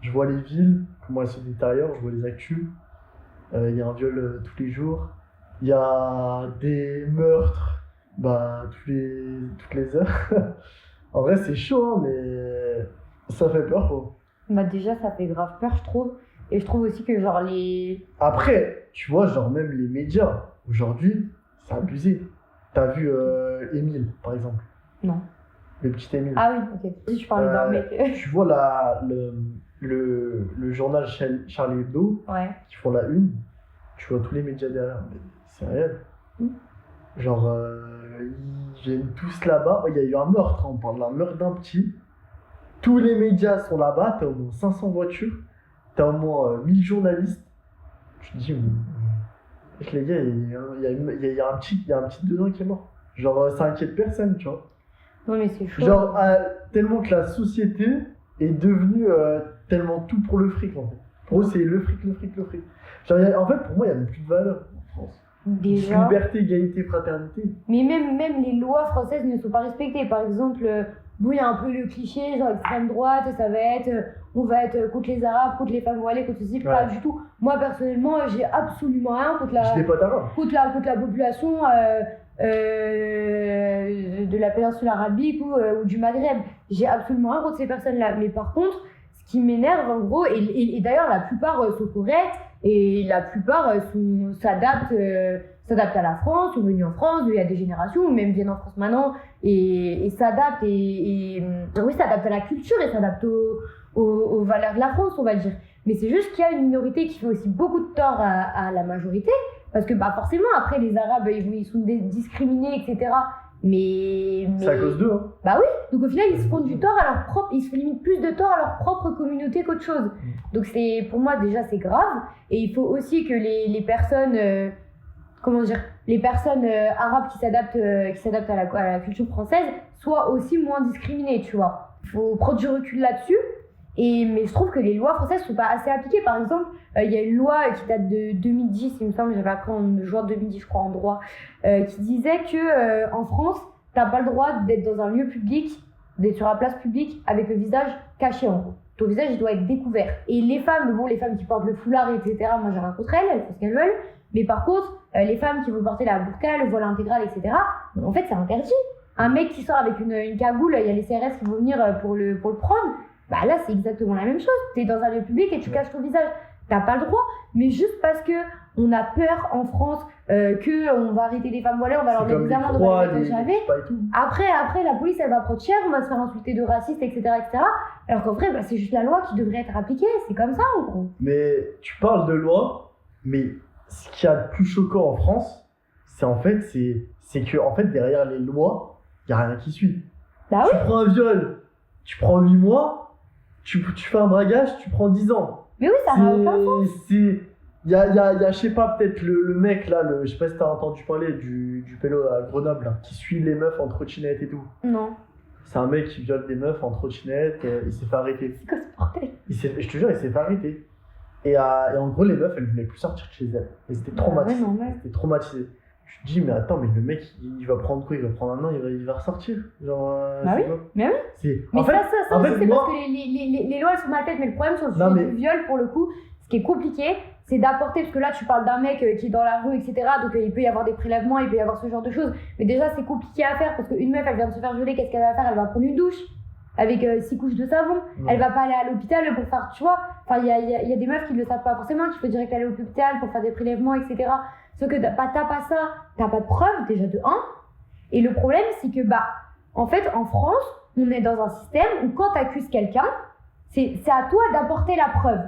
je vois les villes, comment elles se détériorent, je vois les actus. Il y a un viol tous les jours, il y a des meurtres toutes les heures. En vrai, c'est chaud, hein, mais ça fait peur, quoi. Bah, déjà, ça fait grave peur, je trouve. Et je trouve aussi que, genre, les. Après, tu vois, genre, même les médias, aujourd'hui, c'est abusé. T'as vu Émile, par exemple? Non. Le petit Émile. Ah oui, ok. Si je parlais d'un mec. Tu vois le journal Charlie Hebdo, Ouais. qui font la une, tu vois tous les médias derrière, mais c'est réel. Genre, ils viennent tous là-bas. Il y a eu un meurtre, on parle d'un meurtre d'un petit. Tous les médias sont là-bas, t'as au moins 500 voitures, t'as au moins 1000 journalistes. Je te dis, les gars, il y a un petit de 2 ans qui est mort. Genre, ça inquiète personne, tu vois. Non, mais c'est chaud. Genre, tellement que la société est devenue tellement tout pour le fric, en fait. Pour eux, c'est le fric. Genre, en fait, pour moi, il n'y a même plus de valeur en France. Déjà. Liberté, égalité, fraternité. Mais même les lois françaises ne sont pas respectées. Par exemple, il y a un peu le cliché, genre extrême droite, ça va être on va être contre les Arabes, contre les femmes voilées, contre ceci, pas du tout. Moi, personnellement, j'ai absolument rien contre la population de la péninsule arabique ou du Maghreb. J'ai absolument rien contre ces personnes-là. Mais par contre, ce qui m'énerve, en gros, et d'ailleurs, la plupart sont corrects, et la plupart s'adaptent à la France, sont venus en France il y a des générations, ou même viennent en France maintenant, et s'adaptent, s'adaptent à la culture, et s'adaptent aux valeurs de la France, on va dire. Mais c'est juste qu'il y a une minorité qui fait aussi beaucoup de tort à la majorité, parce que forcément, après, les Arabes, ils sont discriminés, etc. Mais c'est à cause d'eux, hein. Bah oui, donc au final ils se font du tort à leur propre, ils se font limite plus de tort à leur propre communauté qu'autre chose. Donc pour moi déjà c'est grave, et il faut aussi que les personnes arabes qui s'adaptent à la culture française soient aussi moins discriminées, tu vois. Il faut prendre du recul là-dessus. Mais je trouve que les lois françaises sont pas assez appliquées. Par exemple, il y a une loi qui date de 2010, il me semble, j'avais appris en juin 2010, je crois, en droit, qui disait que en France, t'as pas le droit d'être dans un lieu public, d'être sur la place publique avec le visage caché, en gros. Ton visage, il doit être découvert. Et les femmes qui portent le foulard, etc., moi j'ai rien contre elles font ce qu'elles veulent. Mais par contre, les femmes qui vont porter la burqa, le voile intégral, etc., en fait, c'est interdit. Un mec qui sort avec une cagoule, il y a les CRS qui vont venir pour le prendre. Bah là, c'est exactement la même chose. T'es dans un lieu public et tu caches ton visage. T'as pas le droit, mais juste parce que on a peur en France qu'on va arrêter les femmes voilées, on va leur mettre des amendes, on va les jamais. Après, la police, elle va prendre cher, on va se faire insulter de raciste, etc. Alors qu'en vrai, c'est juste la loi qui devrait être appliquée. C'est comme ça, en gros. Mais tu parles de loi, mais ce qu'il y a de plus choquant en France, c'est que en fait, derrière les lois, il n'y a rien qui suit. Bah tu prends un viol, tu prends 8 mois, tu fais un bragage, tu prends 10 ans. Mais oui, ça n'a aucun sens. Il y a, je sais pas, peut-être le mec là, je sais pas si t'as entendu parler du pélo à Grenoble, là, qui suit les meufs en trottinette et tout. Non. C'est un mec qui viole des meufs en trottinette, et il s'est fait arrêter. C'est quoi ce bordel? Je te jure, il s'est fait arrêter. Et en gros, les meufs, elles voulaient plus sortir de chez elles. Elles étaient traumatisées. Ouais, elles étaient traumatisées. Je te dis, mais attends, mais le mec, il va prendre quoi? Il va prendre un an, il va ressortir. Genre, bah oui, mais oui. Mais en fait, ça aussi, c'est parce que les lois, elles sont mal faites. Mais le problème sur le sujet du viol, pour le coup, ce qui est compliqué, c'est d'apporter, parce que là, tu parles d'un mec qui est dans la rue, etc. Donc, il peut y avoir des prélèvements, il peut y avoir ce genre de choses. Mais déjà, c'est compliqué à faire parce qu'une meuf, elle vient de se faire violer, qu'est-ce qu'elle va faire? Elle va prendre une douche avec 6 couches de savon. Elle va pas aller à l'hôpital pour faire, tu vois. Enfin, il y a des meufs qui le savent pas forcément, qu'il faut direct aller à l'hôpital pour faire des prélèvements, etc. Sauf que t'as pas ça, t'as pas de preuves, déjà de 1. Et le problème, c'est que, en fait, en France, on est dans un système où quand t'accuses quelqu'un, c'est à toi d'apporter la preuve.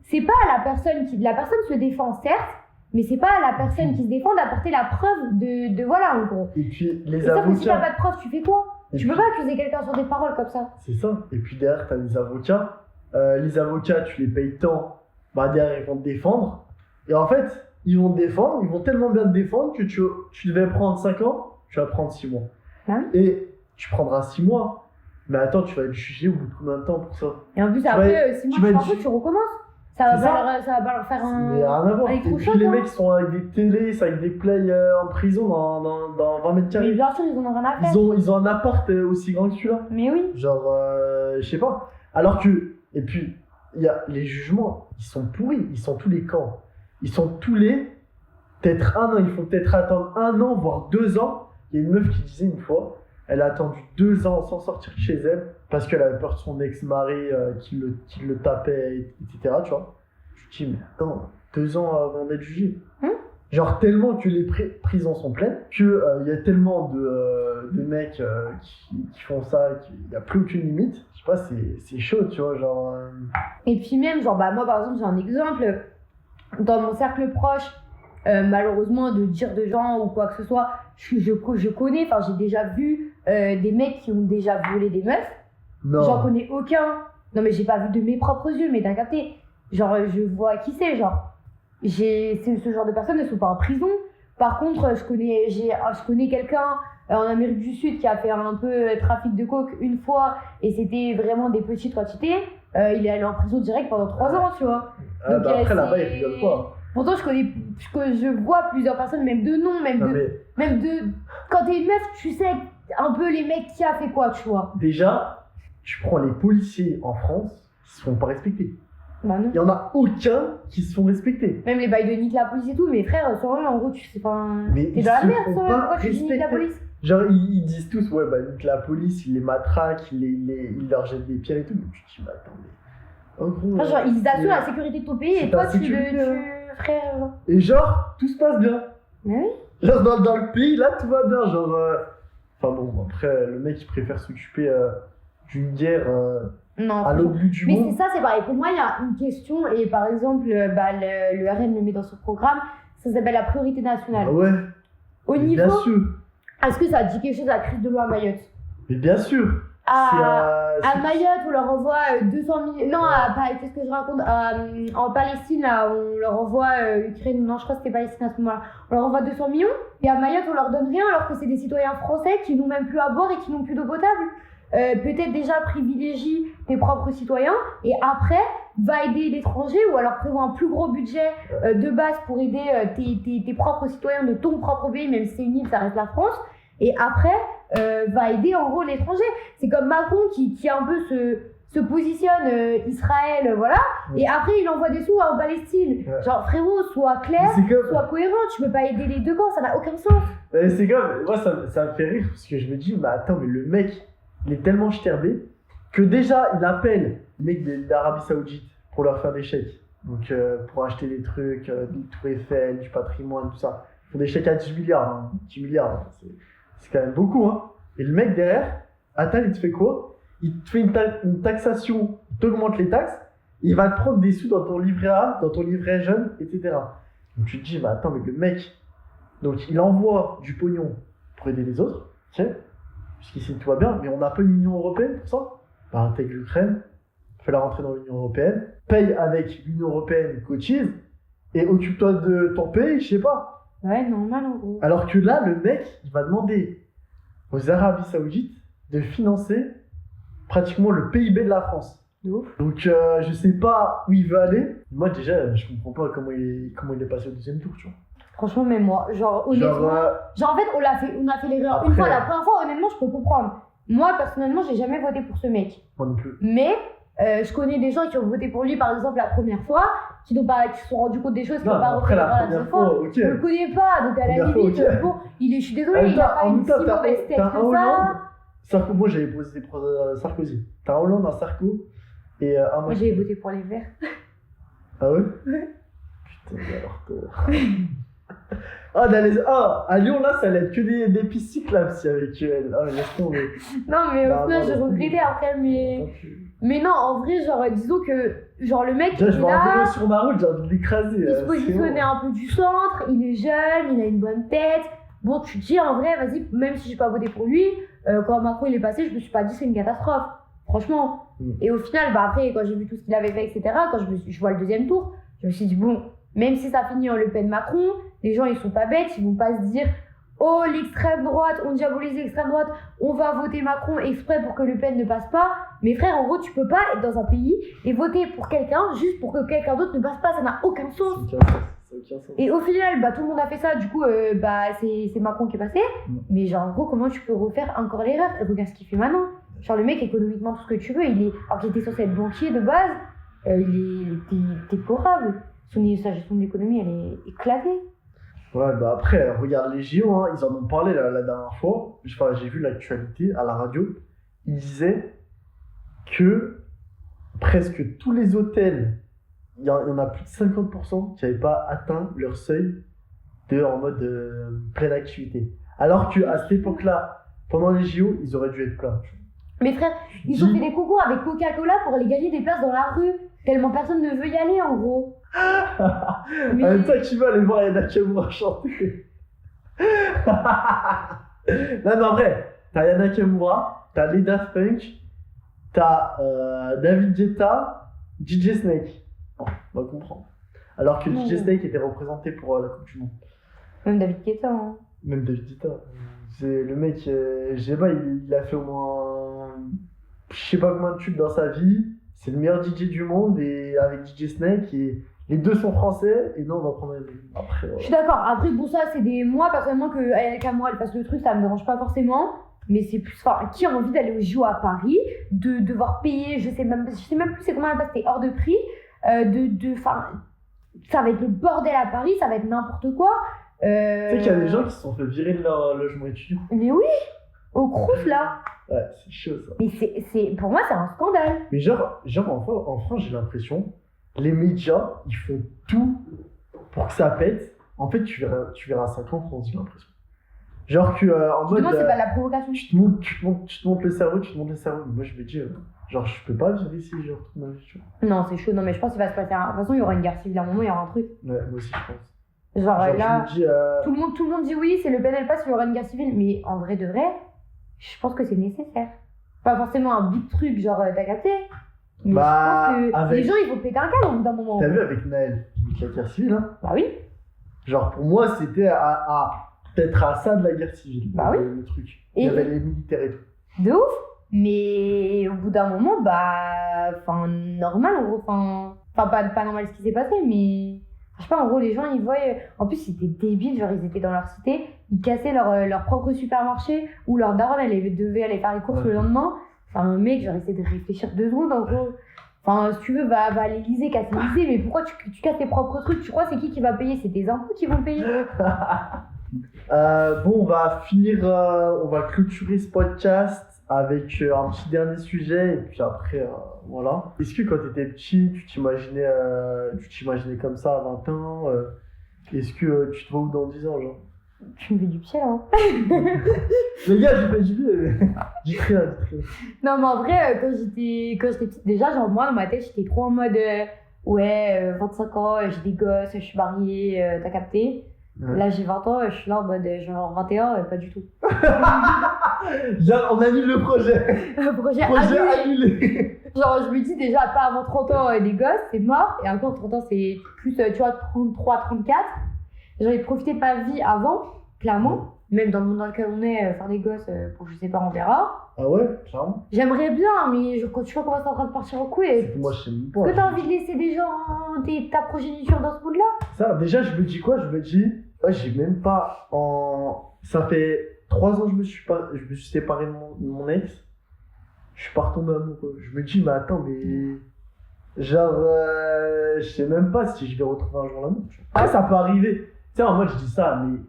C'est pas à la personne la personne se défend, certes, mais c'est pas à la personne qui se défend d'apporter la preuve de voilà, en gros. Et puis, les avocats... si t'as pas de preuve, tu fais quoi? Tu peux pas accuser quelqu'un sur des paroles comme ça. C'est ça. Et puis derrière, t'as les avocats. Les avocats, tu les payes tant, derrière, ils vont te défendre. Et en fait, ils vont te défendre, ils vont tellement bien te défendre que tu devais prendre 5 ans, tu vas prendre 6 mois. Et tu prendras 6 mois. Mais attends, tu vas être jugé au bout de combien de temps pour ça? Et en plus, après, 6 mois, tu recommences. Ça va pas leur faire un. Mais rien à voir. Et puis les mecs sont avec des télés, avec des plays en prison dans 20 mètres carrés. Mais bien sûr, ils en ont rien à faire. Ils ont un appart aussi grand que celui-là. Mais oui. Genre, je sais pas. Alors que. Et puis, il y a les jugements, ils sont pourris. Ils sont tous les camps. Ils sont tous les. Peut-être un an. Il faut peut-être attendre 1 an, voire 2 ans. Il y a une meuf qui disait une fois. Elle a attendu 2 ans sans sortir de chez elle parce qu'elle avait peur de son ex-mari qui le tapait, etc. Tu vois. Je me dis, mais attends, 2 ans avant d'être jugé. Genre, tellement que les prisons sont pleines, qu'il y a tellement de mecs qui font ça, qu'il n'y a plus aucune limite. Je sais pas, c'est chaud, tu vois. Genre, Et puis, même, genre, moi par exemple, j'ai un exemple. Dans mon cercle proche, malheureusement, de dire de gens ou quoi que ce soit, je connais, enfin, j'ai déjà vu des mecs qui ont déjà violé des meufs. Non. J'en connais aucun. Non, mais j'ai pas vu de mes propres yeux, mais t'as capté. Genre, je vois qui c'est, genre. Ce genre de personnes ne sont pas en prison. Par contre, je connais quelqu'un en Amérique du Sud qui a fait un peu trafic de coke une fois et c'était vraiment des petites quantités. Il est allé en prison direct pendant 3 ans, tu vois. Donc, après, là-bas, il rigole pas. Pourtant, je vois plusieurs personnes, même de nom, même de. Quand t'es une meuf, tu sais un peu les mecs qui a fait quoi, tu vois. Déjà, tu prends les policiers en France, ils se font pas respecter. Bah non. Il y en a aucun qui se font respecter. Même les bails de nique la police et tout, mes frères, sur eux, en gros, tu sais pas. T'es dans la merde, sur eux, pourquoi tu dis nique la police? Genre, ils disent tous, ouais, nique la police, ils les matraquent, ils leur jettent des pierres et tout. Mais tu te dis, bah attends, mais. En gros. Genre, ils assurent la sécurité de ton pays et toi, frère. Et genre, tout se passe bien. Mais oui. Genre, dans le pays, là, tout va bien. Genre. Enfin bon, après, le mec, il préfère s'occuper d'une guerre. À l'autre bout du monde. Mais c'est ça, c'est pareil. Pour moi, il y a une question, et par exemple, le RN le met dans ce programme, ça s'appelle la priorité nationale. Ah ouais. Au niveau. Bien sûr. Est-ce que ça dit quelque chose à la crise de l'eau à Mayotte? Mais bien sûr. À Mayotte, on leur envoie 200 000. Non, qu'est-ce que je raconte? En Palestine, là, on leur envoie Ukraine. Non, je crois que c'était Palestine à ce moment-là. On leur envoie 200 millions. Et à Mayotte, on leur donne rien, alors que c'est des citoyens français qui n'ont même plus à boire et qui n'ont plus d'eau potable. Peut-être déjà privilégie tes propres citoyens et après va aider l'étranger ou alors prévoit un plus gros budget de base pour aider tes propres citoyens de ton propre pays, même si c'est une île, ça reste la France, et après va aider en gros l'étranger. C'est comme Macron qui un peu se positionne Israël, voilà, et après il envoie des sous en Palestine. Genre frérot, sois clair, sois cohérent, tu peux pas aider les deux camps, ça n'a aucun sens. C'est comme, moi ça me fait rire parce que je me dis, bah attends, mais le mec, il est tellement sterbé que déjà il appelle les mecs d'Arabie Saoudite pour leur faire des chèques. Donc pour acheter des trucs, des tours Eiffel, du patrimoine, tout ça. Ils font des chèques à 10 milliards. Hein. 10 milliards, hein. C'est quand même beaucoup. Hein. Et le mec derrière, Attal, il te fait quoi? Il te fait une taxation, il t'augmente les taxes, il va te prendre des sous dans ton livret A, dans ton livret jeune, etc. Donc tu te dis, bah attends, mais le mec, donc il envoie du pognon pour aider les autres, ok? Puisqu'ici tout va bien, mais on n'a pas une Union Européenne pour ça. Bah, intègre l'Ukraine, fais-la rentrer dans l'Union Européenne, paye avec l'Union Européenne, cotise, et occupe-toi de ton pays, je sais pas. Ouais, normal en gros. Alors que là, le mec, il va demander aux Arabes Saoudites de financer pratiquement le PIB de la France. Ouf. Donc je sais pas où il veut aller. Moi déjà, je comprends pas comment il est passé au deuxième tour, tu vois. Franchement, même moi. Genre, honnêtement. Genre, en fait, on a fait l'erreur une fois. La première fois, honnêtement, je peux comprendre. Moi, personnellement, j'ai jamais voté pour ce mec. Moi non plus. Mais je connais des gens qui ont voté pour lui, par exemple, la première fois, qui se sont rendus compte des choses qui n'ont pas après la première fois, ok. On le connaît pas, donc à la limite, bon, je suis désolée, il a pas une si mauvaise tête que ça. Moi, j'avais voté pour Sarkozy. T'as un Hollande, un Sarko et un Moi, j'avais voté pour les Verts. Ah ouais? Putain, alors toi. À Lyon, là, ça allait être que des pistes cyclables si avec elle. Ah, laisse tomber. Non, mais au final, j'ai regretté après, mais non, en vrai, genre, disons que, genre, le mec, je vais en sur ma route, j'ai envie de l'écraser. Il se positionnait un peu du centre, il est jeune, il a une bonne tête. Bon, tu te dis, en vrai, vas-y, même si j'ai pas voté pour lui, quand Macron il est passé, je me suis pas dit c'est une catastrophe. Franchement. Et au final, après, quand j'ai vu tout ce qu'il avait fait, etc., quand je vois le deuxième tour, je me suis dit, bon, même si ça finit en Le Pen-Macron, les gens, ils sont pas bêtes, ils vont pas se dire oh, l'extrême droite, on diabolise l'extrême droite, on va voter Macron exprès pour que Le Pen ne passe pas. Mais frère, en gros, tu peux pas être dans un pays et voter pour quelqu'un juste pour que quelqu'un d'autre ne passe pas, ça n'a aucun sens. Et au final, tout le monde a fait ça, du coup, c'est Macron qui est passé. Mais genre, en gros, comment tu peux refaire encore l'erreur? Et regarde ce qu'il fait maintenant. Genre, le mec, économiquement, tout ce que tu veux, alors qu'il était censé être banquier de base, il est déplorable. Sa gestion de l'économie, elle est éclatée. Ouais, après, regarde les JO, hein, ils en ont parlé la dernière fois. J'ai vu l'actualité à la radio. Ils disaient que presque tous les hôtels, il y en a plus de 50% qui n'avaient pas atteint leur seuil en mode pleine activité. Alors qu'à cette époque-là, pendant les JO, ils auraient dû être pleins. Mais frère, ils ont fait des concours avec Coca-Cola pour aller gagner des places dans la rue. Tellement personne ne veut y aller, en gros. Mais... En même temps, tu vas aller voir Yana Nakamura chanter. Non, mais en vrai, t'as Yana Nakamura, t'as les Daft Punk, t'as David Guetta, DJ Snake. Bon, on va comprendre. Alors que DJ Snake était représenté pour la Coupe du Monde. Même David Guetta. Hein. Même David Guetta. C'est le mec, je sais pas, il a fait au moins je sais pas combien de tubes dans sa vie. C'est le meilleur DJ du monde et avec DJ Snake et les deux sont français et non on va prendre après. Je suis d'accord. Après pour ça c'est moi personnellement que Yana Nakamura elle fasse le truc ça me dérange pas forcément. Mais c'est plus qui a envie d'aller au JO à Paris, de devoir payer, je sais même plus c'est combien elle passe, c'était hors de prix, ça va être le bordel à Paris, ça va être n'importe quoi. Tu sais qu'il y a des gens qui se sont fait virer de leur logement étudiant. Mais oui, au Crous là. Ouais, c'est chaud ça. Mais pour moi c'est un scandale. Mais genre en France j'ai l'impression, les médias ils font tout pour que ça pète. En fait tu verras ça qu'en France j'ai l'impression. Genre que en mode. C'est pas de la provocation. Tu te montes le cerveau, Moi je me dis, genre je peux pas vivre ici, genre toute ma vie, tu vois. Non, c'est chaud. Non, mais je pense qu'il va se passer. De toute façon, il y aura une guerre civile à un moment, il y aura un truc. Ouais, moi aussi je pense. Genre là, je me dis, tout le monde dit oui, c'est Le Pen elle passe, il y aura une guerre civile. Mais en vrai de vrai, je pense que c'est nécessaire. Pas forcément un big truc, genre t'as capté. Mais je pense que les gens ils vont péter un câble au bout d'un moment. T'as vu avec Naël, la guerre civile, hein? Bah oui. Genre pour moi c'était peut-être à ça de la guerre civile. Bah oui. Le truc. Il y avait les militaires et tout. De ouf. Mais au bout d'un moment, normal en gros. Pas normal ce qui s'est passé, mais je sais pas, en gros, les gens ils voient. En plus, ils étaient débiles, genre ils étaient dans leur cité, ils cassaient leur propre supermarché où leur daronne elle devait aller faire les courses le lendemain. Un mec, genre essaie de réfléchir 2 secondes en gros. Si tu veux, va à l'Elysée, casser l'Elysée, mais pourquoi tu casses tes propres trucs? Tu crois c'est qui va payer? C'est tes impôts qui vont payer. On va finir, on va clôturer ce podcast avec un petit dernier sujet et puis après, voilà. Est-ce que quand tu étais petit, tu t'imaginais comme ça à 20 ans Est-ce que tu te vois où dans 10 ans, genre? Tu me fais du pied là, hein. Les gars, j'ai fait du pied. J'ai rien. Non, mais en vrai, quand j'étais petite, déjà, genre moi dans ma tête, j'étais trop en mode 25 ans, j'ai des gosses, je suis mariée, t'as capté. Ouais. Là j'ai 20 ans, je suis là en mode genre 21, pas du tout. Genre on annule le projet. projet annulé. Genre je me dis déjà pas avant 30 ans des gosses, c'est mort. Et encore 30 ans c'est plus, tu vois, 33, 34. Genre j'ai profité de ma vie avant, clairement. Même dans le monde dans lequel on est, faire des gosses, pour je sais pas, on verra. Ah ouais, clairement. J'aimerais bien, mais quand tu vois comment c'est en train de partir en couille. C'est que moi je sais pas. Est-ce que t'as envie de laisser des gens, ta progéniture dans ce monde-là? Ça, déjà je me dis quoi? Je me dis, j'ai même pas Ça fait 3 ans que je me suis séparé de mon ex. Je suis pas retombé amoureux. Je me dis, mais attends, mais. Genre, je sais même pas si je vais retrouver un jour l'amour. Ah, ça peut arriver. Tu sais, en mode, je dis ça, mais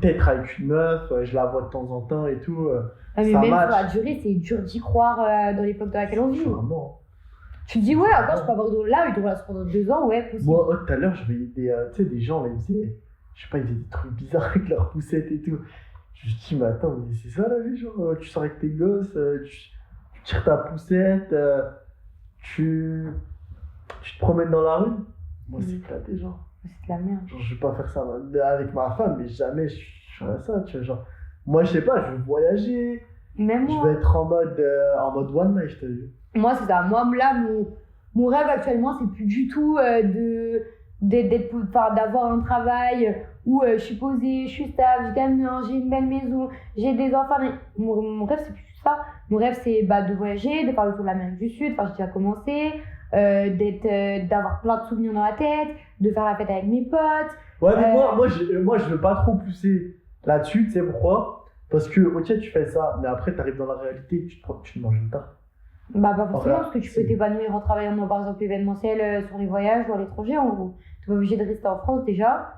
peut-être avec une meuf, je la vois de temps en temps et tout. Ah, mais ça même match. sur la durée, c'est dur d'y croire dans l'époque dans laquelle on vit. Vraiment. Tu te dis, ouais, encore, je peux avoir là, une relation pendant 2 ans, ouais, possible. Moi, tout à l'heure, je voyais des gens, là, ils faisaient, je sais pas, ils faisaient des trucs bizarres avec leurs poussettes et tout. Je me dis, mais attends, mais c'est ça la vie, genre, tu sors avec tes gosses, tu tires ta poussette, tu te promènes dans la rue. Moi, c'est éclaté, genre. C'est de la merde. Genre, je vais pas faire ça avec ma femme, mais jamais je ferais ça, tu vois, genre. Moi, je sais pas, je veux voyager. Même moi. Je vais être en mode one night, je t'ai vu. Moi, c'est ça. Moi, là, mon rêve actuellement, c'est plus du tout d'avoir un travail où je suis posée, je suis stable, je gagne bien, j'ai une belle maison, j'ai des enfants. Mais mon rêve, c'est plus ça. Mon rêve, c'est de voyager, de faire le tour de l'Amérique du Sud. Enfin, j'ai déjà commencé. D'avoir plein de souvenirs dans la tête, de faire la fête avec mes potes. Ouais, mais moi, je veux pas trop pousser là-dessus, tu sais pourquoi? Parce que, ok, tu fais ça, mais après, t'arrives dans la réalité, tu te manges une tarte. Bah, pas forcément, parce que tu peux t'épanouir en travaillant dans, par exemple, événementiel sur les voyages ou à l'étranger, en gros. T'es pas obligé de rester en France déjà.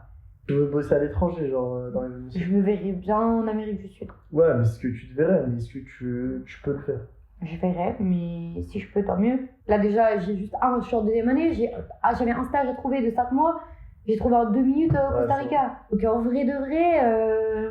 Tu veux bosser à l'étranger, genre, dans l'événementiel? Je me verrais bien en Amérique du Sud. Ouais, mais est-ce que tu te verrais, mais est-ce que tu peux le faire? Je verrais, mais si je peux, tant mieux. Là, déjà, je suis en deuxième année, j'avais un stage à trouver de 5 mois, j'ai trouvé en 2 minutes au Costa Rica. Donc, en vrai de vrai,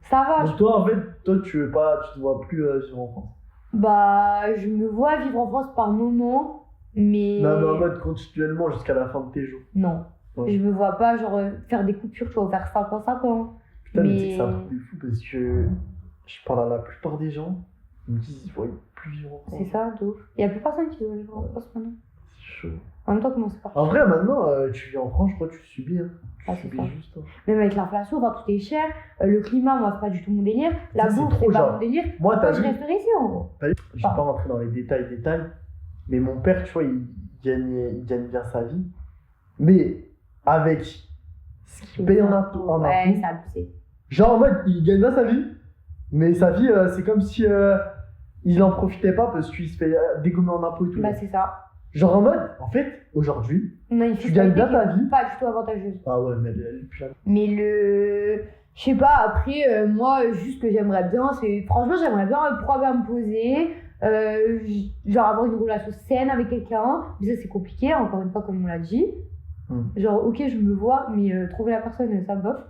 ça va. Donc, toi, en fait, tu te vois plus vivre en France? Bah, je me vois vivre en France par moment, mais. Non, mais en mode continuellement jusqu'à la fin de tes jours. Non. Ouais. Je me vois pas, genre, faire des coupures, tu vois, faire 5 ans, 5 ans. Putain, mais c'est un truc de fou parce que je parle à la plupart des gens, ils me disent qu'ils ne voient plus vivre en France. C'est ça, de ouf. Il n'y a plus personne qui veut vivre en France maintenant. C'est chaud. En même temps, comment c'est parti? En vrai, maintenant, tu vis en France, je crois que tu subis. Hein. Tu subis juste. Hein. Même avec l'inflation, enfin, tout est cher. Le climat, moi, c'est pas du tout mon délire. La bouffe, c'est pas mon délire. Moi, je resterai ici, en gros. Je vais pas rentrer dans les détails, mais mon père, tu vois, il gagne bien sa vie. Mais avec ce qu'il paye en impôts. Ouais, c'est abusé. Genre, en mode, il gagne bien sa vie, mais sa vie, c'est comme si il en profitait pas parce qu'il se fait dégommer en impôts et tout. Bah, c'est ça. Genre en mode, en fait, aujourd'hui, tu gagnes bien ta vie. Pas du tout avantageuse. Ah ouais, mais elle est plus là. Mais je sais pas, après, moi, juste ce que j'aimerais bien, c'est. Franchement, j'aimerais bien pouvoir me poser, genre avoir une relation saine avec quelqu'un. Mais ça, c'est compliqué, encore une fois, comme on l'a dit. Genre, ok, je me vois, mais trouver la personne, ça bof.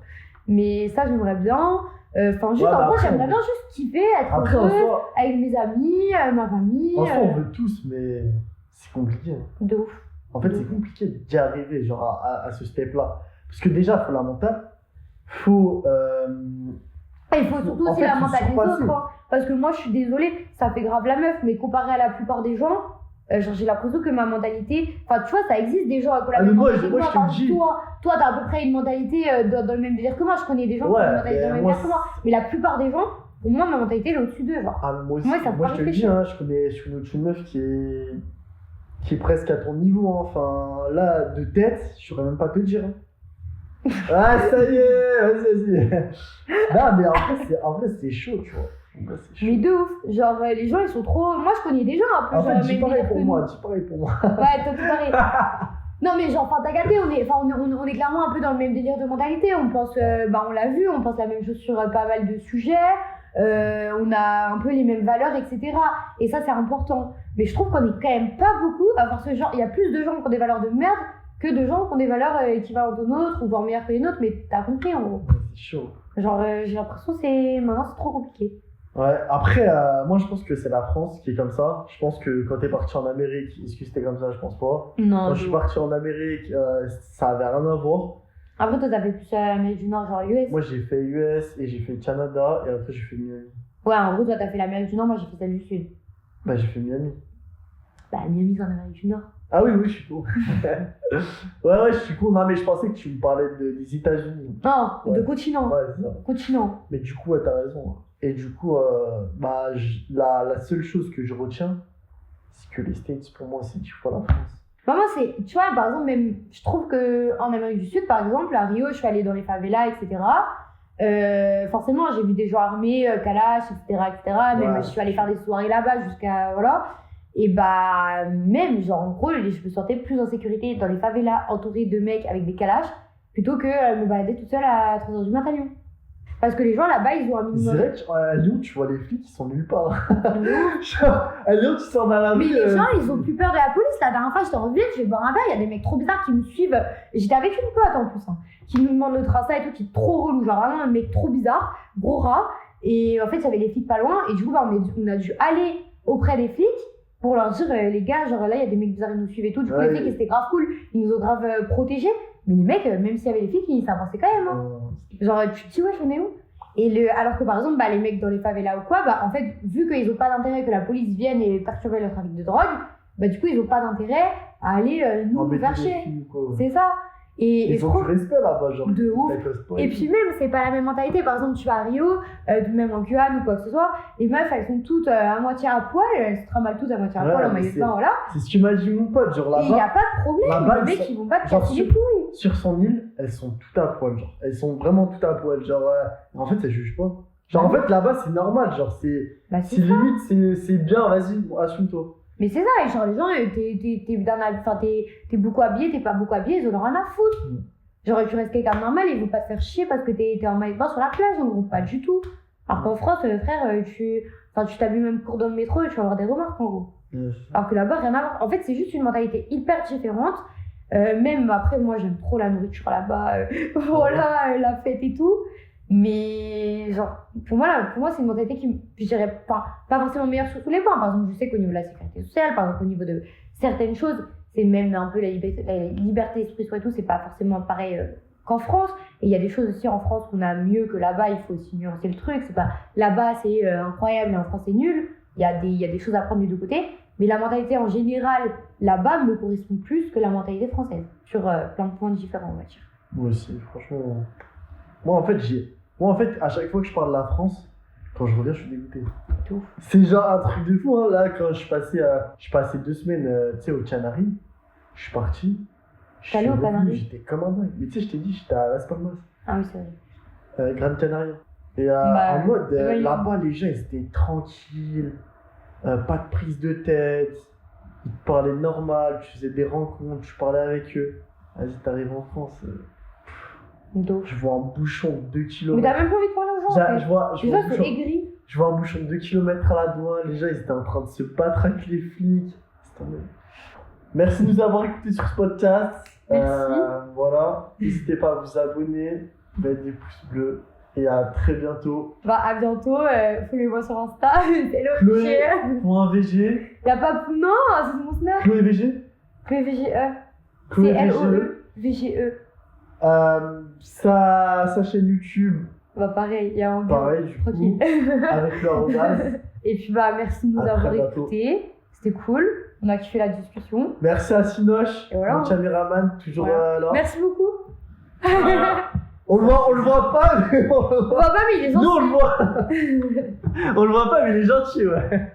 Mais ça, j'aimerais bien. Enfin, juste en vrai, j'aimerais bien juste kiffer, être heureuse avec mes amis, ma famille. En soi, on veut tous, mais c'est compliqué. De ouf. En fait, c'est compliqué d'y arriver, genre, à ce step-là. Parce que déjà, il faut la mentale. Il faut surtout aussi la mentale des autres. Hein. Parce que moi, je suis désolée, ça fait grave la meuf, mais comparé à la plupart des gens, genre, j'ai l'impression que ma mentalité. Enfin, tu vois, ça existe des gens avec la même mentalité. Moi, je te dis. Toi, t'as à peu près une mentalité dans le même délire que moi. Je connais des gens qui ont une mentalité dans le même délire que moi. Mais la plupart des gens, pour moi, ma mentalité, elle est au-dessus d'eux. Genre. Ah, moi aussi, moi je te le dis, hein, je connais une meuf qui est presque à ton niveau. Hein. Enfin, là, de tête, je saurais même pas te le dire. Hein. Ah, ça y est, vas-y. Non, mais en vrai, c'est chaud, tu vois. Mais de ouf, genre les gens ils sont trop. Moi je connais des gens un peu. En fait, genre, dis pareil pour moi. Ouais, toi tout pareil. Non, mais genre, t'as capté, on est clairement un peu dans le même délire de mentalité. On pense, on l'a vu, on pense la même chose sur pas mal de sujets. On a un peu les mêmes valeurs, etc. Et ça, c'est important. Mais je trouve qu'on est quand même pas beaucoup à avoir ce genre. Il y a plus de gens qui ont des valeurs de merde que de gens qui ont des valeurs équivalentes aux nôtres ou voire meilleures que les nôtres. Mais t'as compris en gros. C'est chaud. Genre, j'ai l'impression que maintenant, c'est trop compliqué. Ouais, après, moi je pense que c'est la France qui est comme ça. Je pense que quand t'es parti en Amérique, est-ce que c'était comme ça? Je pense pas. Non. Quand je suis parti en Amérique, ça avait rien à voir. Après, toi, t'as fait plus l'Amérique du Nord, genre US? Moi j'ai fait US et j'ai fait Canada et après j'ai fait Miami. Ouais, en gros, toi, t'as fait l'Amérique du Nord, moi j'ai fait celle du Sud. Bah, j'ai fait Miami. Bah, Miami, c'est en Amérique du Nord. Ah oui, je suis con. ouais, je suis con. Non, mais je pensais que tu me parlais des États-Unis. Non, de continent. Ouais, c'est ça. Continent. Mais du coup, t'as raison. Et du coup, la seule chose que je retiens, c'est que les States, pour moi, c'est 10 fois la France. Bah, moi, tu vois, par exemple, même, je trouve qu'en Amérique du Sud, par exemple, à Rio, je suis allée dans les favelas, etc. Forcément, j'ai vu des gens armés, Kalash, etc., etc. Même, je suis allée faire des soirées là-bas jusqu'à, voilà. Et bah, même, genre, en gros, je me sentais plus en sécurité dans les favelas entourée de mecs avec des Kalash plutôt que me balader toute seule à 3h du matin à Lyon. Parce que les gens là-bas, ils ont un minimum. C'est vrai qu'à Lyon, tu vois les flics, ils sont nulle part. Genre, à Lyon, tu sors dans la rue. Mais les gens, ils ont plus peur de la police. La dernière fois, j'étais en ville, je vais boire un verre, il y a des mecs trop bizarres qui me suivent. J'étais avec une pote en plus, qui nous demande notre Insta et tout, qui est trop relou. Genre vraiment un mec trop bizarre, gros rat. Et en fait, il y avait les flics pas loin. Et du coup, bah, on a dû aller auprès des flics pour leur dire, les gars, genre là, il y a des mecs bizarres qui nous suivent et tout. Du coup, les flics, c'était grave cool. Ils nous ont grave protégés. Mais les mecs, même s'il y avait les flics, ils s'avançaient quand même. Genre, tu te dis, ouais, j'en ai où? Alors que par exemple, bah, les mecs dans les favelas ou quoi, bah, en fait, vu qu'ils n'ont pas d'intérêt que la police vienne et perturber le trafic de drogue, bah, du coup, ils n'ont pas d'intérêt à aller nous faire chier. C'est ça. Et ils ont du respect là-bas, genre. De ouf. Et puis même, c'est pas la même mentalité. Par exemple, tu vas à Rio, même en QAM ou quoi que ce soit, les meufs, elles sont toutes à moitié à poil, elles se trimbalent toutes à moitié à poil en maillot de bain, voilà. C'est ce que m'a dit mon pote, genre là-bas. Et il n'y a pas de problème, les mecs, ils vont pas te casser les couilles. Sur son île, elles sont toutes à poil, genre. Elles sont vraiment toutes à poil, genre. En fait, elles jugent pas. Genre, en fait, là-bas, c'est normal, genre, c'est limite, c'est bien, vas-y, assume-toi. Mais c'est ça, et genre les gens, t'es beaucoup habillé, t'es pas beaucoup habillé, ils en ont rien à foutre. Genre tu restes quelqu'un de normal, ils vont pas te faire chier parce que t'es en maillot de bain sur la plage, en gros, pas du tout. Alors qu'en France, frère, tu t'habilles même pour dans le métro et tu vas avoir des remarques en gros. Alors que là-bas, rien à voir. En fait, c'est juste une mentalité hyper différente. Même après, moi j'aime trop la nourriture là-bas, voilà, la fête et tout. Mais genre, pour moi c'est une mentalité qui, je dirais, pas forcément meilleure sur tous les points. Par exemple, je sais qu'au niveau de la sécurité sociale, par exemple, au niveau de certaines choses, c'est même un peu la liberté d'expression et tout, c'est pas forcément pareil qu'en France. Et il y a des choses aussi en France qu'on a mieux que là-bas, il faut aussi nuancer le truc. C'est pas, là-bas c'est incroyable et en France c'est nul. Il y a des choses à prendre des deux côtés. Mais la mentalité en général, là-bas, me correspond plus que la mentalité française, sur plein de points différents, on va dire. Moi aussi, franchement. Moi, en fait, à chaque fois que je parle de la France, quand je reviens, je suis dégoûté. Tout. C'est genre un truc de fou, hein. Là, quand je suis passé 2 semaines, tu sais, aux Canaries, je suis parti. T'es allé aux Canaries? J'étais comme un dingue. Mais tu sais, je t'ai dit, j'étais à Las Palmas. Ah oui, c'est vrai. Gran Canaria. Et en mode, là-bas, les gens, ils étaient tranquilles, pas de prise de tête, ils te parlaient normal, tu faisais des rencontres, tu parlais avec eux. Vas-y, t'arrives en France. Je vois un bouchon de 2 km. Mais t'as même pas envie de parler aux gens. Je vois un bouchon de 2 km à la douane. Les gens, ils étaient en train de se battre avec les flics. Merci de nous avoir écoutés sur ce podcast. Merci. Voilà. N'hésitez pas à vous abonner, mettre des pouces bleus. Et à très bientôt. Bah, à bientôt. Follow-moi sur Insta. C'est Chloé.vg. Y'a pas. Non, c'est mon Snap. Chloé VG. Chloé VGE. Chloé C'est LOE. VGE. Sa chaîne YouTube. Bah pareil, il y a un pareil, du tranquille. Coup, avec le arrobase. Et puis bah merci de nous avoir écoutés. C'était cool. On a kiffé la discussion. Merci à Sinoche, mon caméraman, toujours là. Merci beaucoup. On le voit pas, mais on le voit pas, mais il est gentil. Nous on le voit. On le voit pas, mais il est gentil, ouais.